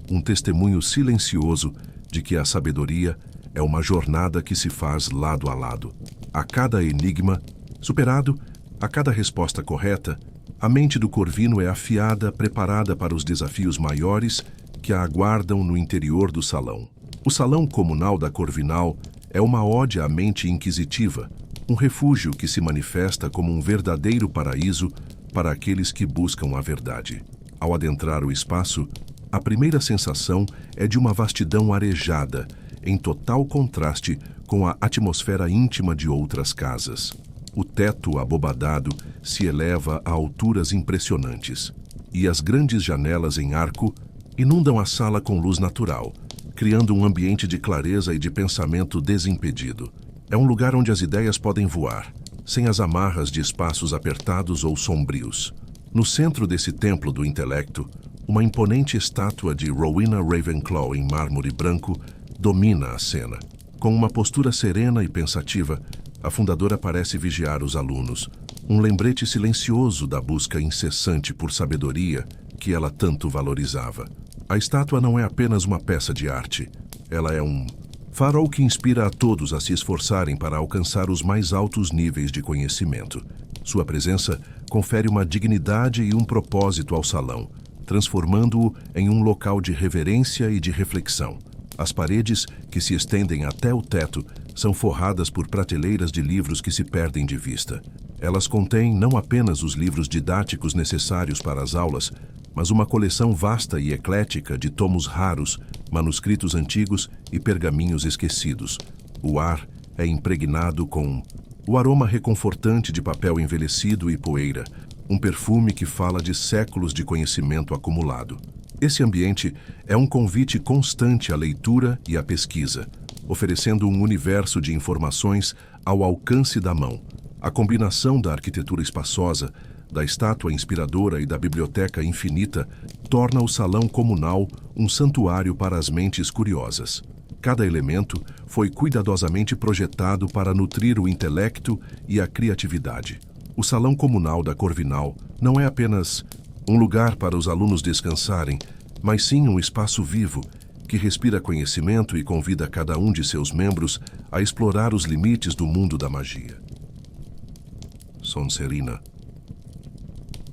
um testemunho silencioso de que a sabedoria é uma jornada que se faz lado a lado. A cada enigma superado, a cada resposta correta, a mente do corvino é afiada, preparada para os desafios maiores que a aguardam no interior do salão. O salão comunal da Corvinal é uma ode à mente inquisitiva, um refúgio que se manifesta como um verdadeiro paraíso para aqueles que buscam a verdade. Ao adentrar o espaço, a primeira sensação é de uma vastidão arejada, em total contraste com a atmosfera íntima de outras casas. O teto abobadado se eleva a alturas impressionantes, e as grandes janelas em arco inundam a sala com luz natural, criando um ambiente de clareza e de pensamento desimpedido. É um lugar onde as ideias podem voar, sem as amarras de espaços apertados ou sombrios. No centro desse templo do intelecto, uma imponente estátua de Rowena Ravenclaw em mármore branco domina a cena. Com uma postura serena e pensativa, a fundadora parece vigiar os alunos, um lembrete silencioso da busca incessante por sabedoria que ela tanto valorizava. A estátua não é apenas uma peça de arte, ela é um farol que inspira a todos a se esforçarem para alcançar os mais altos níveis de conhecimento. Sua presença confere uma dignidade e um propósito ao salão, transformando-o em um local de reverência e de reflexão. As paredes, que se estendem até o teto, são forradas por prateleiras de livros que se perdem de vista. Elas contêm não apenas os livros didáticos necessários para as aulas, mas uma coleção vasta e eclética de tomos raros, manuscritos antigos e pergaminhos esquecidos. O ar é impregnado com o aroma reconfortante de papel envelhecido e poeira, um perfume que fala de séculos de conhecimento acumulado. Esse ambiente é um convite constante à leitura e à pesquisa, oferecendo um universo de informações ao alcance da mão. A combinação da arquitetura espaçosa, da estátua inspiradora e da biblioteca infinita torna o salão comunal um santuário para as mentes curiosas. Cada elemento foi cuidadosamente projetado para nutrir o intelecto e a criatividade. O salão comunal da Corvinal não é apenas um lugar para os alunos descansarem, mas sim um espaço vivo que respira conhecimento e convida cada um de seus membros a explorar os limites do mundo da magia. Sonserina.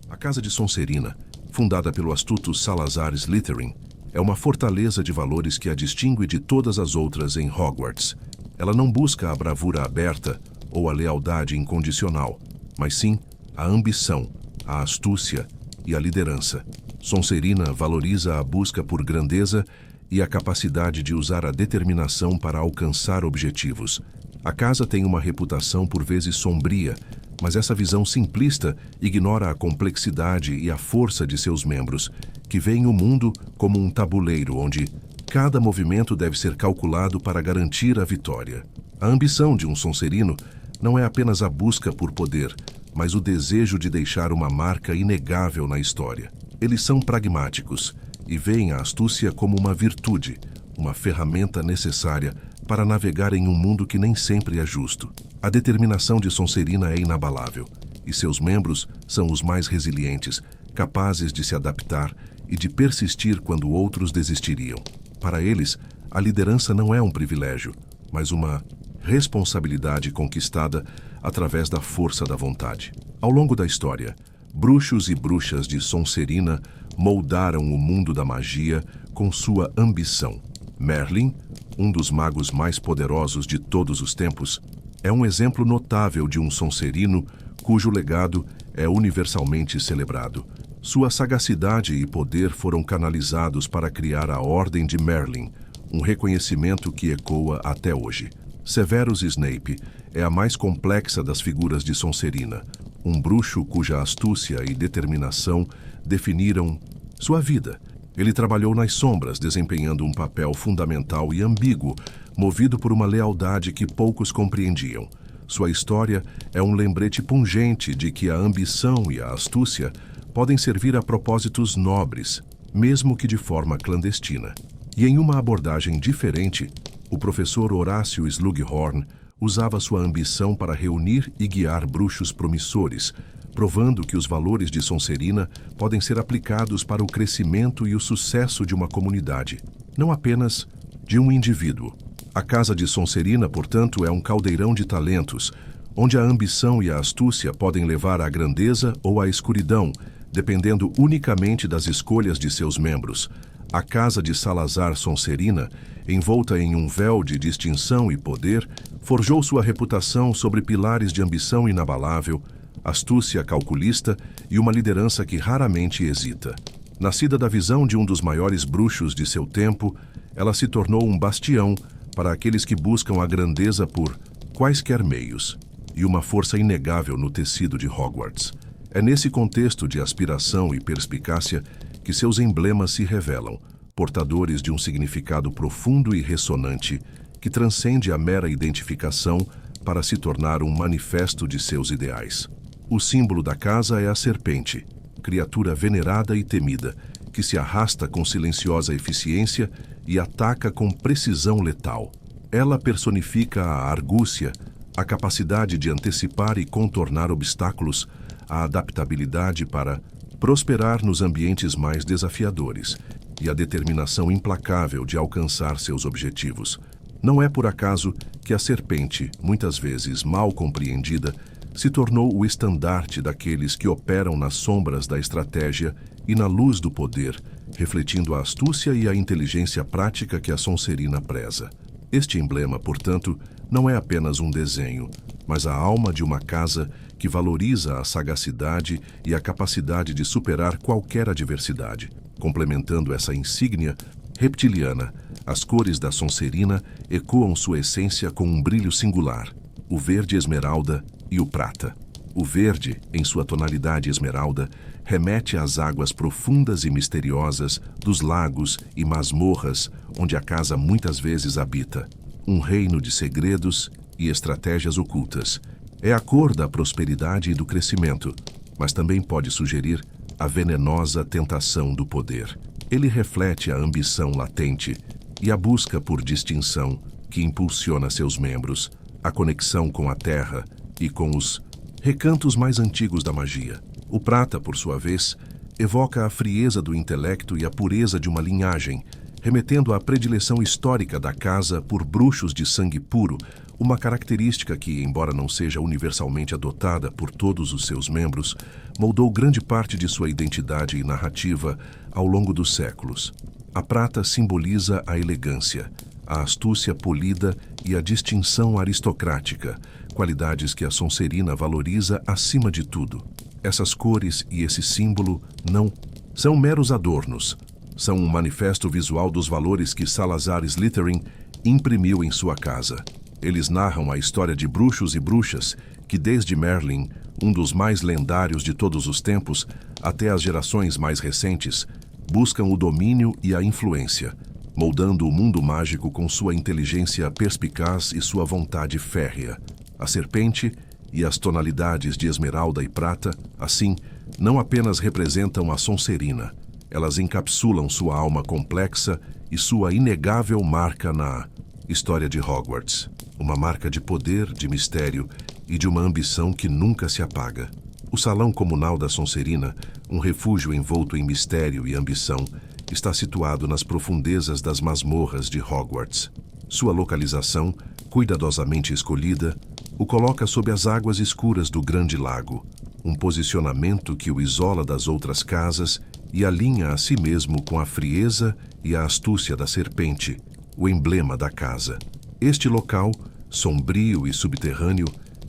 A Casa de Sonserina, fundada pelo astuto Salazar Slytherin, é uma fortaleza de valores que a distingue de todas as outras em Hogwarts. Ela não busca a bravura aberta ou a lealdade incondicional, mas sim a ambição, a astúcia e a liderança. Sonserina valoriza a busca por grandeza e a capacidade de usar a determinação para alcançar objetivos. A casa tem uma reputação por vezes sombria, mas essa visão simplista ignora a complexidade e a força de seus membros, que veem o mundo como um tabuleiro onde cada movimento deve ser calculado para garantir a vitória. A ambição de um Sonserino não é apenas a busca por poder, mas o desejo de deixar uma marca inegável na história. Eles são pragmáticos e veem a astúcia como uma virtude, uma ferramenta necessária para navegar em um mundo que nem sempre é justo. A determinação de Sonserina é inabalável, e seus membros são os mais resilientes, capazes de se adaptar e de persistir quando outros desistiriam. Para eles, a liderança não é um privilégio, mas uma responsabilidade conquistada através da força da vontade. Ao longo da história, bruxos e bruxas de Sonserina moldaram o mundo da magia com sua ambição. Merlin, um dos magos mais poderosos de todos os tempos, é um exemplo notável de um sonserino cujo legado é universalmente celebrado. Sua sagacidade e poder foram canalizados para criar a Ordem de Merlin, um reconhecimento que ecoa até hoje. Severus Snape é a mais complexa das figuras de Sonserina, um bruxo cuja astúcia e determinação definiram sua vida. Ele trabalhou nas sombras, desempenhando um papel fundamental e ambíguo, movido por uma lealdade que poucos compreendiam. Sua história é um lembrete pungente de que a ambição e a astúcia podem servir a propósitos nobres, mesmo que de forma clandestina. E em uma abordagem diferente, o professor Horácio Slughorn usava sua ambição para reunir e guiar bruxos promissores, provando que os valores de Sonserina podem ser aplicados para o crescimento e o sucesso de uma comunidade, não apenas de um indivíduo. A Casa de Sonserina, portanto, é um caldeirão de talentos, onde a ambição e a astúcia podem levar à grandeza ou à escuridão, dependendo unicamente das escolhas de seus membros. A Casa de Salazar Sonserina, envolta em um véu de distinção e poder, forjou sua reputação sobre pilares de ambição inabalável, astúcia calculista e uma liderança que raramente hesita. Nascida da visão de um dos maiores bruxos de seu tempo, ela se tornou um bastião para aqueles que buscam a grandeza por quaisquer meios, e uma força inegável no tecido de Hogwarts. É nesse contexto de aspiração e perspicácia que seus emblemas se revelam, portadores de um significado profundo e ressonante que transcende a mera identificação para se tornar um manifesto de seus ideais. O símbolo da casa é a serpente, criatura venerada e temida, que se arrasta com silenciosa eficiência e ataca com precisão letal. Ela personifica a argúcia, a capacidade de antecipar e contornar obstáculos, a adaptabilidade para prosperar nos ambientes mais desafiadores e a determinação implacável de alcançar seus objetivos. Não é por acaso que a serpente, muitas vezes mal compreendida, se tornou o estandarte daqueles que operam nas sombras da estratégia e na luz do poder, refletindo a astúcia e a inteligência prática que a Sonserina preza. Este emblema, portanto, não é apenas um desenho, mas a alma de uma casa que valoriza a sagacidade e a capacidade de superar qualquer adversidade. Complementando essa insígnia reptiliana, as cores da Sonserina ecoam sua essência com um brilho singular, o verde esmeralda e o prata. O verde, em sua tonalidade esmeralda, remete às águas profundas e misteriosas dos lagos e masmorras onde a casa muitas vezes habita. Um reino de segredos e estratégias ocultas. É a cor da prosperidade e do crescimento, mas também pode sugerir a venenosa tentação do poder. Ele reflete a ambição latente e a busca por distinção que impulsiona seus membros, a conexão com a terra e com os recantos mais antigos da magia. O prata, por sua vez, evoca a frieza do intelecto e a pureza de uma linhagem, remetendo à predileção histórica da casa por bruxos de sangue puro, uma característica que, embora não seja universalmente adotada por todos os seus membros, moldou grande parte de sua identidade e narrativa ao longo dos séculos. A prata simboliza a elegância, a astúcia polida e a distinção aristocrática, qualidades que a Sonserina valoriza acima de tudo. Essas cores e esse símbolo não são meros adornos, são um manifesto visual dos valores que Salazar Slytherin imprimiu em sua casa. Eles narram a história de bruxos e bruxas que, desde Merlin, um dos mais lendários de todos os tempos, até as gerações mais recentes, buscam o domínio e a influência, moldando o mundo mágico com sua inteligência perspicaz e sua vontade férrea. A serpente e as tonalidades de esmeralda e prata, assim, não apenas representam a Sonserina, elas encapsulam sua alma complexa e sua inegável marca na história de Hogwarts. Uma marca de poder, de mistério e de uma ambição que nunca se apaga. O salão comunal da Sonserina, um refúgio envolto em mistério e ambição, está situado nas profundezas das masmorras de Hogwarts. Sua localização cuidadosamente escolhida, o coloca sob as águas escuras do grande lago, um posicionamento que o isola das outras casas e alinha a si mesmo com a frieza e a astúcia da serpente, o emblema da casa. Este local, sombrio e subterrâneo,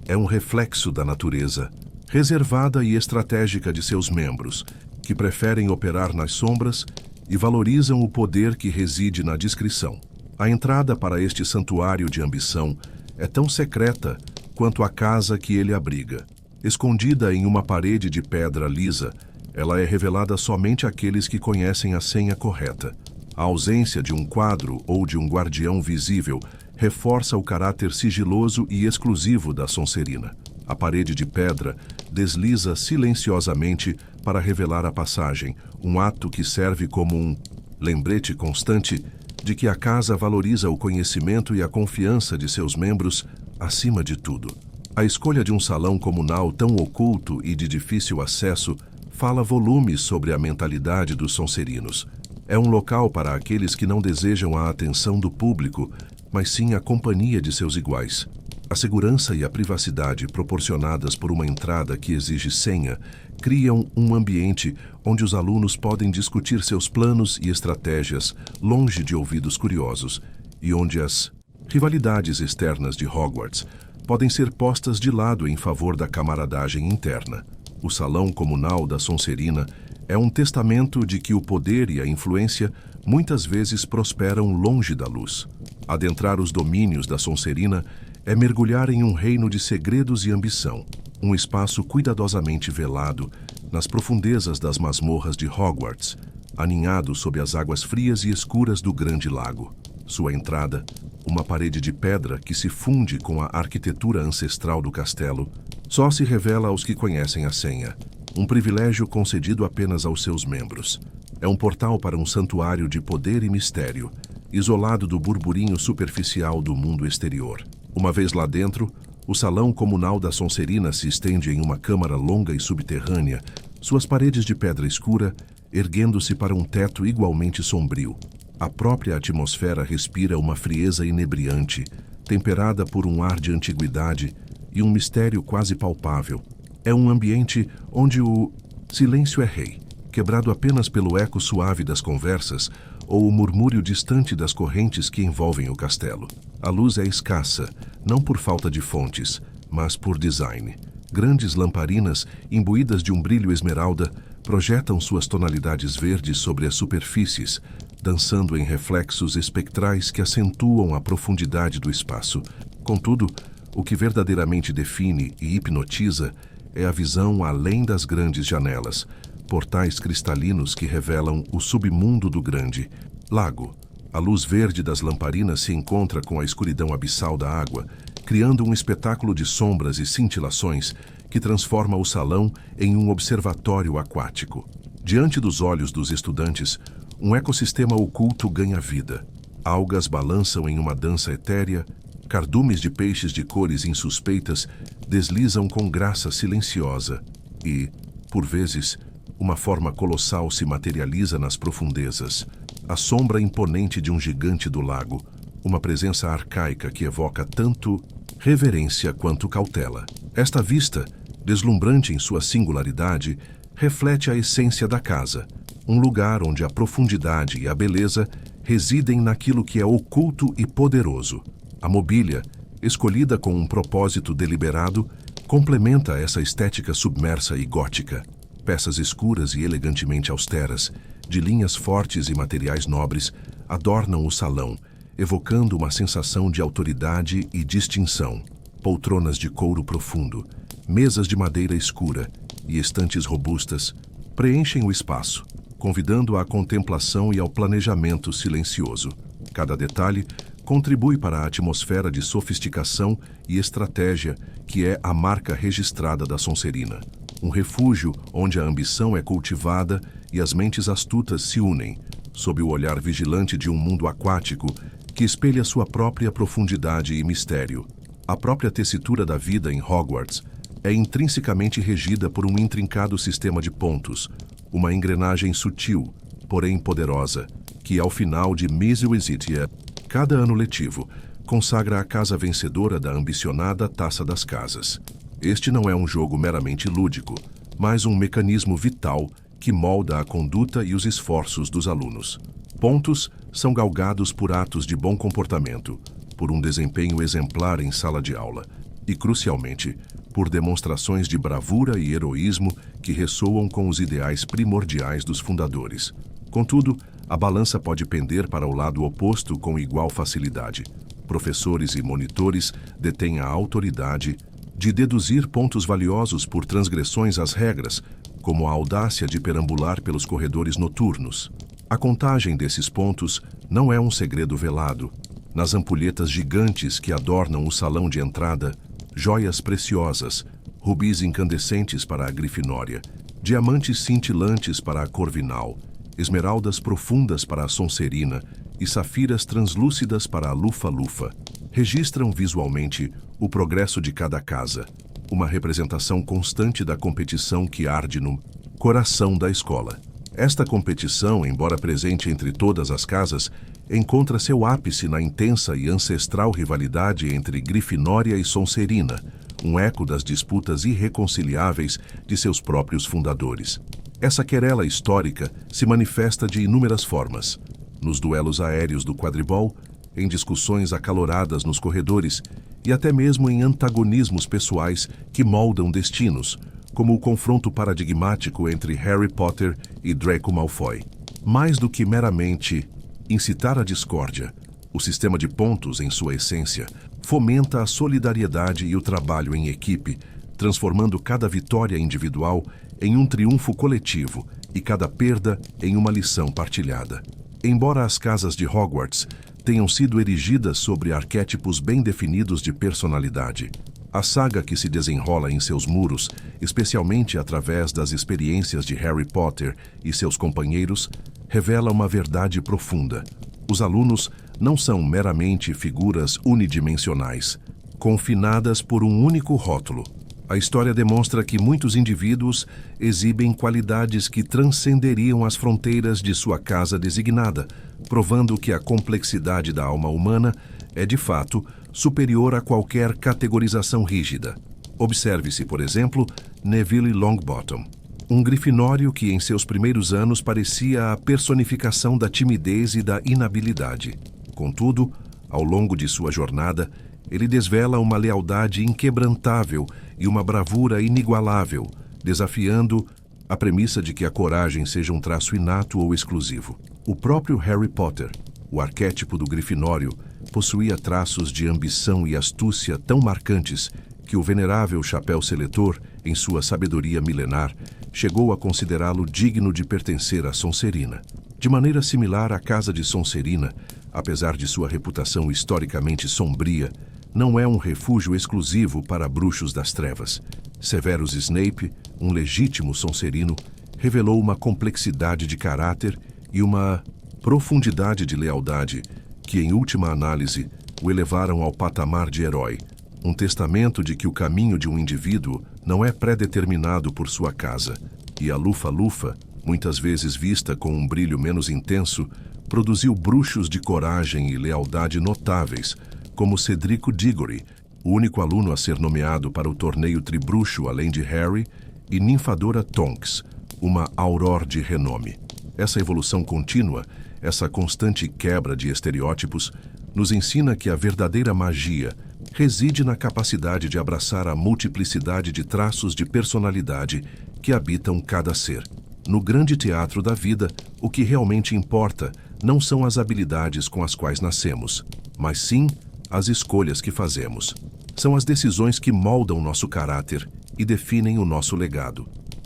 é um reflexo da natureza, reservada e estratégica de seus membros, que preferem operar nas sombras e valorizam o poder que reside na discrição. A entrada para este santuário de ambição é tão secreta quanto a casa que ele abriga. Escondida em uma parede de pedra lisa, ela é revelada somente àqueles que conhecem a senha correta. A ausência de um quadro ou de um guardião visível reforça o caráter sigiloso e exclusivo da Sonserina. A parede de pedra desliza silenciosamente para revelar a passagem, um ato que serve como um lembrete constante de que a casa valoriza o conhecimento e a confiança de seus membros acima de tudo. A escolha de um salão comunal tão oculto e de difícil acesso fala volumes sobre a mentalidade dos sonserinos. É um local para aqueles que não desejam a atenção do público, mas sim a companhia de seus iguais. A segurança e a privacidade proporcionadas por uma entrada que exige senha criam um ambiente onde os alunos podem discutir seus planos e estratégias longe de ouvidos curiosos e onde as rivalidades externas de Hogwarts podem ser postas de lado em favor da camaradagem interna. O salão comunal da Sonserina é um testamento de que o poder e a influência muitas vezes prosperam longe da luz. Adentrar os domínios da Sonserina é mergulhar em um reino de segredos e ambição, um espaço cuidadosamente velado nas profundezas das masmorras de Hogwarts, aninhado sob as águas frias e escuras do grande lago. Sua entrada, uma parede de pedra que se funde com a arquitetura ancestral do castelo, só se revela aos que conhecem a senha, um privilégio concedido apenas aos seus membros. É um portal para um santuário de poder e mistério, isolado do burburinho superficial do mundo exterior. Uma vez lá dentro, o salão comunal da Sonserina se estende em uma câmara longa e subterrânea, suas paredes de pedra escura erguendo-se para um teto igualmente sombrio. A própria atmosfera respira uma frieza inebriante, temperada por um ar de antiguidade e um mistério quase palpável. É um ambiente onde o silêncio é rei, quebrado apenas pelo eco suave das conversas ou o murmúrio distante das correntes que envolvem o castelo. A luz é escassa, não por falta de fontes, mas por design. Grandes lamparinas, imbuídas de um brilho esmeralda, projetam suas tonalidades verdes sobre as superfícies, dançando em reflexos espectrais que acentuam a profundidade do espaço. Contudo, o que verdadeiramente define e hipnotiza é a visão além das grandes janelas, portais cristalinos que revelam o submundo do grande lago. A luz verde das lamparinas se encontra com a escuridão abissal da água, criando um espetáculo de sombras e cintilações que transforma o salão em um observatório aquático. Diante dos olhos dos estudantes, um ecossistema oculto ganha vida. Algas balançam em uma dança etérea, cardumes de peixes de cores insuspeitas deslizam com graça silenciosa e, por vezes, uma forma colossal se materializa nas profundezas. A sombra imponente de um gigante do lago, uma presença arcaica que evoca tanto reverência quanto cautela. Esta vista, deslumbrante em sua singularidade, reflete a essência da casa, um lugar onde a profundidade e a beleza residem naquilo que é oculto e poderoso. A mobília, escolhida com um propósito deliberado, complementa essa estética submersa e gótica. Peças escuras e elegantemente austeras, de linhas fortes e materiais nobres, adornam o salão, evocando uma sensação de autoridade e distinção. Poltronas de couro profundo, mesas de madeira escura e estantes robustas preenchem o espaço, convidando à contemplação e ao planejamento silencioso. Cada detalhe contribui para a atmosfera de sofisticação e estratégia que é a marca registrada da Sonserina. Um refúgio onde a ambição é cultivada e as mentes astutas se unem, sob o olhar vigilante de um mundo aquático que espelha sua própria profundidade e mistério. A própria tessitura da vida em Hogwarts é intrinsecamente regida por um intrincado sistema de pontos, uma engrenagem sutil, porém poderosa, que ao final de Miss Visitia, cada ano letivo, consagra a casa vencedora da ambicionada Taça das Casas. Este não é um jogo meramente lúdico, mas um mecanismo vital que molda a conduta e os esforços dos alunos. Pontos são galgados por atos de bom comportamento, por um desempenho exemplar em sala de aula e, crucialmente, por demonstrações de bravura e heroísmo que ressoam com os ideais primordiais dos fundadores. Contudo, a balança pode pender para o lado oposto com igual facilidade. Professores e monitores detêm a autoridade de deduzir pontos valiosos por transgressões às regras, como a audácia de perambular pelos corredores noturnos. A contagem desses pontos não é um segredo velado. Nas ampulhetas gigantes que adornam o salão de entrada, joias preciosas, rubis incandescentes para a Grifinória, diamantes cintilantes para a Corvinal, esmeraldas profundas para a Sonserina e safiras translúcidas para a Lufa-Lufa, registram visualmente o progresso de cada casa, uma representação constante da competição que arde no coração da escola. Esta competição, embora presente entre todas as casas, encontra seu ápice na intensa e ancestral rivalidade entre Grifinória e Sonserina, um eco das disputas irreconciliáveis de seus próprios fundadores. Essa querela histórica se manifesta de inúmeras formas: nos duelos aéreos do quadribol, em discussões acaloradas nos corredores e até mesmo em antagonismos pessoais que moldam destinos, como o confronto paradigmático entre Harry Potter e Draco Malfoy. Mais do que meramente incitar a discórdia, o sistema de pontos, em sua essência, fomenta a solidariedade e o trabalho em equipe, transformando cada vitória individual em um triunfo coletivo e cada perda em uma lição partilhada. Embora as casas de Hogwarts tenham sido erigidas sobre arquétipos bem definidos de personalidade, a saga que se desenrola em seus muros, especialmente através das experiências de Harry Potter e seus companheiros, revela uma verdade profunda. Os alunos não são meramente figuras unidimensionais, confinadas por um único rótulo. A história demonstra que muitos indivíduos exibem qualidades que transcenderiam as fronteiras de sua casa designada, provando que a complexidade da alma humana é, de fato, superior a qualquer categorização rígida. Observe-se, por exemplo, Neville Longbottom, um grifinório que em seus primeiros anos parecia a personificação da timidez e da inabilidade. Contudo, ao longo de sua jornada, ele desvela uma lealdade inquebrantável e uma bravura inigualável, desafiando a premissa de que a coragem seja um traço inato ou exclusivo. O próprio Harry Potter, o arquétipo do grifinório, possuía traços de ambição e astúcia tão marcantes que o venerável chapéu seletor, em sua sabedoria milenar, chegou a considerá-lo digno de pertencer à Sonserina. De maneira similar, a casa de Sonserina, apesar de sua reputação historicamente sombria, não é um refúgio exclusivo para bruxos das trevas. Severus Snape, um legítimo Sonserino, revelou uma complexidade de caráter e uma profundidade de lealdade que, em última análise, o elevaram ao patamar de herói, um testamento de que o caminho de um indivíduo não é pré-determinado por sua casa, e a Lufa-Lufa, muitas vezes vista com um brilho menos intenso, produziu bruxos de coragem e lealdade notáveis, como Cedrico Diggory, o único aluno a ser nomeado para o torneio tribruxo além de Harry, e Ninfadora Tonks, uma auror de renome. Essa evolução contínua, essa constante quebra de estereótipos, nos ensina que a verdadeira magia reside na capacidade de abraçar a multiplicidade de traços de personalidade que habitam cada ser. No grande teatro da vida, o que realmente importa não são as habilidades com as quais nascemos, mas sim as escolhas que fazemos. São as decisões que moldam nosso caráter e definem o nosso legado.